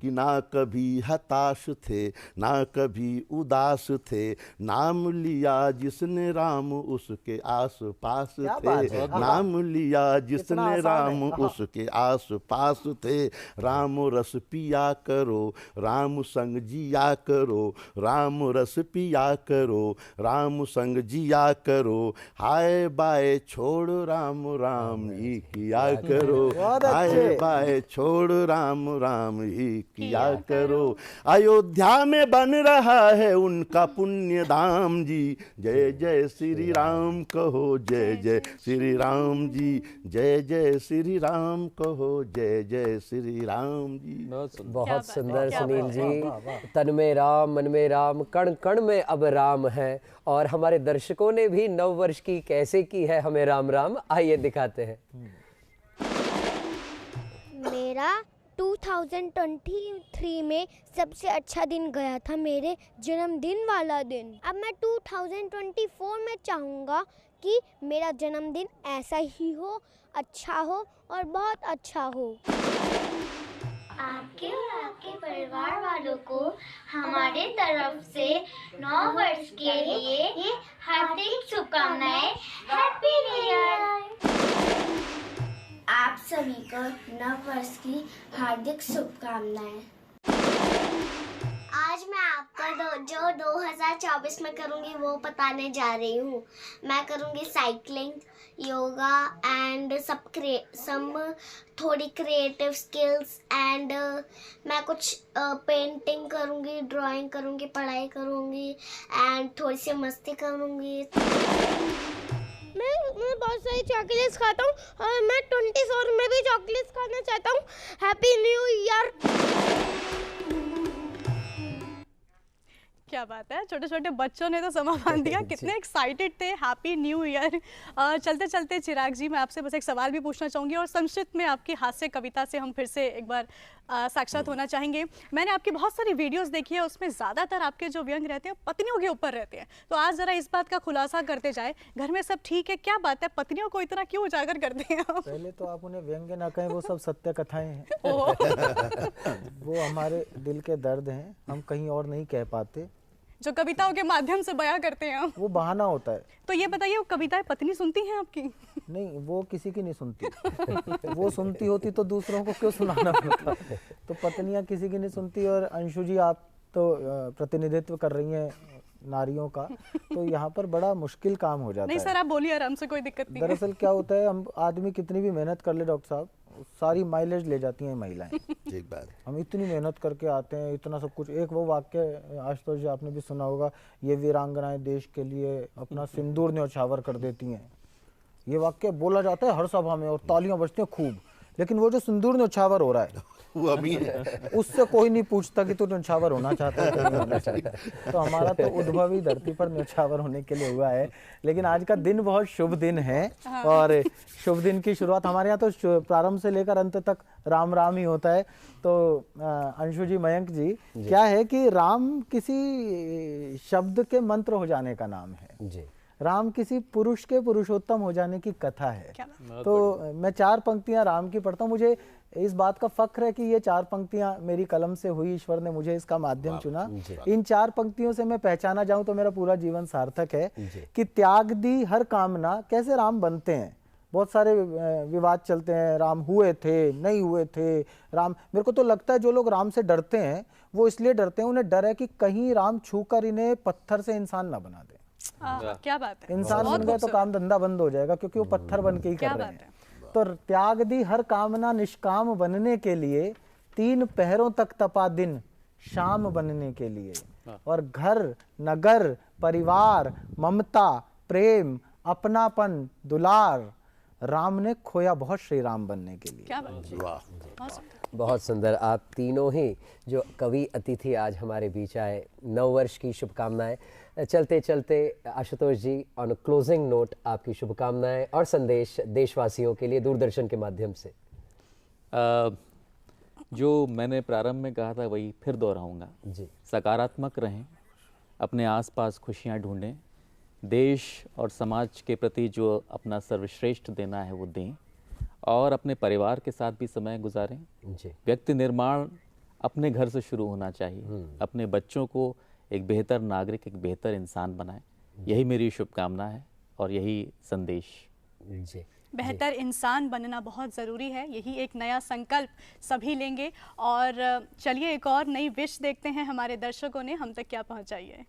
कि ना कभी हताश थे ना कभी उदास थे, नाम लिया जिसने राम उसके आस पास थे, नाम लिया जिसने राम उसके आस पास थे, राम रस पिया करो राम संग जिया करो, राम रस पिया करो राम संग जिया करो, हाय बाय छोड़ राम राम ही किया करो, हाय बाय छोड़ राम राम ही किया करो, अयोध्या में बन रहा है उनका पुण्य धाम जी, जय जय श्री राम कहो, जय जय श्री राम जी, जय जय श्री राम कहो, जय जय श्री राम जी। बहुत सुंदर सुनील जी, तन में राम मन में राम, कण कण में अब राम है, और हमारे दर्शकों ने भी नव वर्ष की कैसे की है हमें राम राम, आइए दिखाते हैं। मेरा 2023 में सबसे अच्छा दिन गया था, मेरे जन्मदिन वाला दिन। अब मैं 2024 में चाहूँगा कि मेरा जन्मदिन ऐसा ही हो, अच्छा हो और बहुत अच्छा हो। आपके और आपके परिवार वालों को हमारे तरफ से नव वर्ष के लिए हार्दिक शुभकामनाएं। Happy new year. आप सभी को नव वर्ष की हार्दिक शुभकामनाएं। आज मैं आपको जो 2024 में करूँगी वो बताने जा रही हूँ। मैं करूँगी साइकिलिंग, योगा एंड सम थोड़ी क्रिएटिव स्किल्स एंड मैं कुछ पेंटिंग करूँगी, ड्राइंग करूँगी, पढ़ाई करूँगी एंड थोड़ी सी मस्ती करूँगी। मैं बहुत सारी चॉकलेट्स खाता हूँ और मैं 24 में भी चॉकलेट्स खाना चाहता हूँ। Happy new year. क्या बात है, छोटे छोटे बच्चों ने तो समा बांध दिया, कितने एक्साइटेड थे। Happy new year. चलते चलते चिराग जी, मैं आपसे बस एक सवाल भी पूछना चाहूँगी और संस्कृत में आपकी हास्य कविता से हम फिर से एक बार साक्षात होना चाहेंगे। मैंने आपकी बहुत सारी वीडियोस देखी है, उसमें ज़्यादातर आपके जो व्यंग रहते हैं पत्नियों के ऊपर रहते हैं। तो आज ज़रा इस बात का खुलासा करते जाए, घर में सब ठीक है? क्या बात है, पत्नियों को इतना क्यों उजागर करते हैं आप? पहले तो आप उन्हें व्यंग्य ना कहें, वो सब सत्य कथाएं हैं। वो हमारे दिल के दर्द हैं, हम कहीं और नहीं कह पाते, जो कविताओं के माध्यम से बयां करते हैं आप। वो बहाना होता है। तो ये बताइए, वो कविताएं पत्नी सुनती हैं आपकी? नहीं, वो किसी की नहीं सुनती। वो सुनती होती तो दूसरों को क्यों सुनाना पड़ता। तो पत्नियां किसी की नहीं सुनती। और अंशु जी, आप तो प्रतिनिधित्व कर रही हैं नारियों का, तो यहाँ पर बड़ा मुश्किल काम हो जाता है। नहीं सर, आप बोलिए आराम से, कोई दिक्कत नहीं। दरअसल क्या होता है, हम आदमी कितनी भी मेहनत कर ले डॉक्टर साहब, सारी माइलेज ले जाती हैं महिलाएं। ठीक बात। हम इतनी मेहनत करके आते हैं, इतना सब कुछ। एक वो वाक्य आशुतोष जी आपने भी सुना होगा, ये वीरांगनाएं देश के लिए अपना सिंदूर न्यौछावर कर देती हैं। ये वाक्य बोला जाता है हर सभा में और तालियां बजती हैं खूब, लेकिन वो जो सिंदूर न्यौछावर हो रहा है वो अभी है। उससे कोई नहीं पूछता कि तू न्यौछावर होना चाहता है, नहीं होना चाहिए। तो हमारा तो उद्भव ही धरती पर न्यौछावर होने के लिए हुआ है। लेकिन आज का दिन बहुत शुभ दिन है और शुभ दिन की शुरुआत हमारे यहाँ तो प्रारंभ से लेकर अंत तक राम राम ही होता है। तो अंशु जी, मयंक जी, क्या है कि राम किसी शब्द के मंत्र हो जाने का नाम है जी। राम किसी पुरुष के पुरुषोत्तम हो जाने की कथा है। तो मैं 4 पंक्तियां राम की पढ़ता हूँ। मुझे इस बात का फख्र है कि ये 4 पंक्तियां मेरी कलम से हुई, ईश्वर ने मुझे इसका माध्यम चुना। इन 4 पंक्तियों से मैं पहचाना जाऊं तो मेरा पूरा जीवन सार्थक है। कि त्याग दी हर कामना, कैसे राम बनते हैं। बहुत सारे विवाद चलते हैं, राम हुए थे, नहीं हुए थे राम। मेरे को तो लगता है जो लोग राम से डरते हैं वो इसलिए डरते हैं, उन्हें डर है कि कहीं राम छूकर इन्हें पत्थर से इंसान ना बना दे। क्या बात है। इंसान बन गए तो काम धंधा बंद हो जाएगा, क्योंकि वो पत्थर बन के ही कर रहे हैं। तो त्याग दी हर कामना, निष्काम बनने के लिए 3 पहरों तक तपा दिन, शाम बनने के लिए। और घर, नगर, परिवार, ममता, प्रेम, अपनापन, दुलार, राम ने खोया बहुत श्री राम बनने के लिए। क्या बात है। वाह, बहुत सुंदर। आप तीनों ही जो कवि अतिथि आज हमारे बीच आए, नव वर्ष की शुभकामनाएं। चलते चलते आशुतोष जी, ऑन क्लोजिंग नोट, आपकी शुभकामनाएं और संदेश देशवासियों के लिए दूरदर्शन के माध्यम से। जो मैंने प्रारंभ में कहा था वही फिर दोहराऊंगा जी। सकारात्मक रहें, अपने आसपास खुशियां ढूंढें, देश और समाज के प्रति जो अपना सर्वश्रेष्ठ देना है वो दें और अपने परिवार के साथ भी समय गुजारें जी। व्यक्ति निर्माण अपने घर से शुरू होना चाहिए। अपने बच्चों को एक बेहतर नागरिक, एक बेहतर इंसान बनाएं। यही मेरी शुभकामना है और यही संदेश जी। बेहतर इंसान बनना बहुत ज़रूरी है, यही एक नया संकल्प सभी लेंगे। और चलिए एक और नई विश देखते हैं हमारे दर्शकों ने हम तक क्या पहुंचाई है।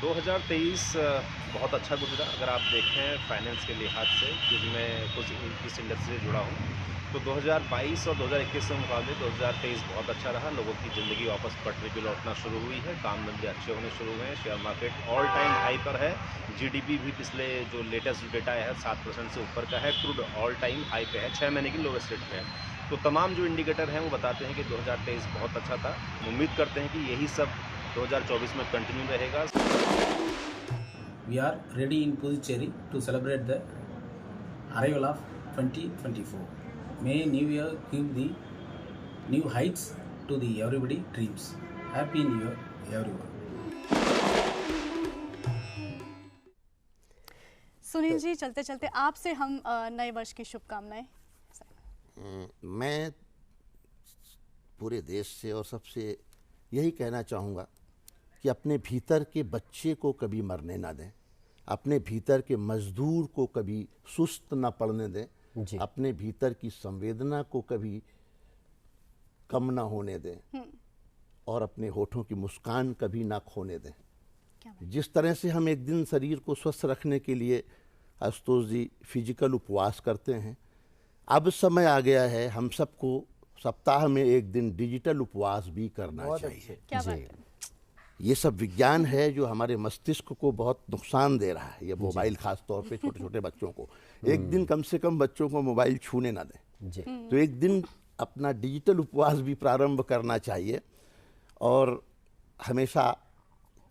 2023 बहुत अच्छा गुजरा। अगर आप देखें फाइनेंस के लिहाज से, क्योंकि मैं कुछ इस इंडस्ट्री से जुड़ा हूँ, तो 2022 और 2021 के मुकाबले 2023 बहुत अच्छा रहा। लोगों की ज़िंदगी वापस पटरी पर लौटना शुरू हुई है, काम धंधे अच्छे होने शुरू हुए हैं, share market all time high पर है, जीडीपी भी पिछले जो लेटेस्ट डेटा है 7% से ऊपर का है, क्रूड ऑल टाइम हाई पे है, 6 महीने की लोवेस्ट रेट पे है। तो तमाम जो इंडिकेटर हैं वो बताते हैं कि 2023 बहुत अच्छा था। उम्मीद करते हैं कि यही सब 2024 में कंटिन्यू रहेगा। We are ready in Puducherry to celebrate the arrival of 2024. May New Year give the new heights to the everybody dreams. Happy New Year, everyone. Sunil ji, चलते चलते आपसे हम नए वर्ष की शुभकामनाएं। मैं पूरे देश से और सबसे यही कहना चाहूँगा कि अपने भीतर के बच्चे को कभी मरने ना दें, अपने भीतर के मजदूर को कभी सुस्त ना पड़ने दें, अपने भीतर की संवेदना को कभी कम ना होने दें और अपने होठों की मुस्कान कभी ना खोने दें। जिस तरह से हम एक दिन शरीर को स्वस्थ रखने के लिए आशुतोष जी फिजिकल उपवास करते हैं, अब समय आ गया है हम सबको सप्ताह में एक दिन डिजिटल उपवास भी करना चाहिए। क्या बात है? ये सब विज्ञान है जो हमारे मस्तिष्क को बहुत नुकसान दे रहा है। ये मोबाइल खास तौर पे छोटे छोटे बच्चों को एक दिन कम से कम बच्चों को मोबाइल छूने ना दें। तो एक दिन अपना डिजिटल उपवास भी प्रारंभ करना चाहिए और हमेशा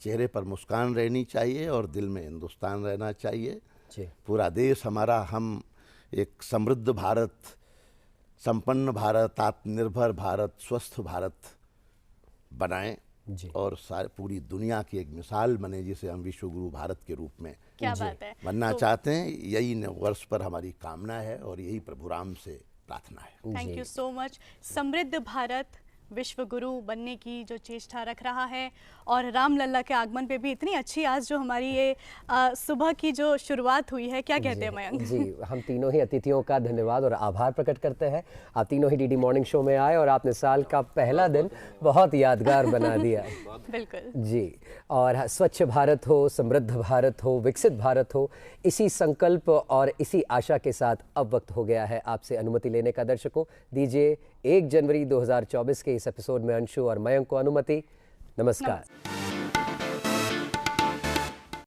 चेहरे पर मुस्कान रहनी चाहिए और दिल में हिंदुस्तान रहना चाहिए। पूरा देश हमारा, हम एक समृद्ध भारत, संपन्न भारत, आत्मनिर्भर भारत, स्वस्थ भारत बनाएं और सारे पूरी दुनिया की एक मिसाल बने जिसे हम विश्व गुरु भारत के रूप में बनना चाहते हैं। यही नव वर्ष पर हमारी कामना है और यही प्रभु राम से प्रार्थना है। Thank you so much. समृद्ध भारत विश्व गुरु बनने की जो चेष्टा रख रहा है और रामलला के आगमन पे भी इतनी अच्छी आज जो हमारी ये सुबह की जो शुरुआत हुई है, क्या कहते हैं मयंक? जी, हम तीनों ही अतिथियों का धन्यवाद और आभार प्रकट करते हैं। आप तीनों ही डीडी मॉर्निंग शो में आए और आपने साल का पहला दिन बहुत यादगार बना दिया। बिल्कुल जी, और स्वच्छ भारत हो, समृद्ध भारत हो, विकसित भारत हो, इसी संकल्प और इसी आशा के साथ अब वक्त हो गया है आपसे अनुमति लेने का। दर्शकों, दीजिए 1 जनवरी 2024 के इस एपिसोड में अंशु और मयंक को अनुमति। नमस्कार।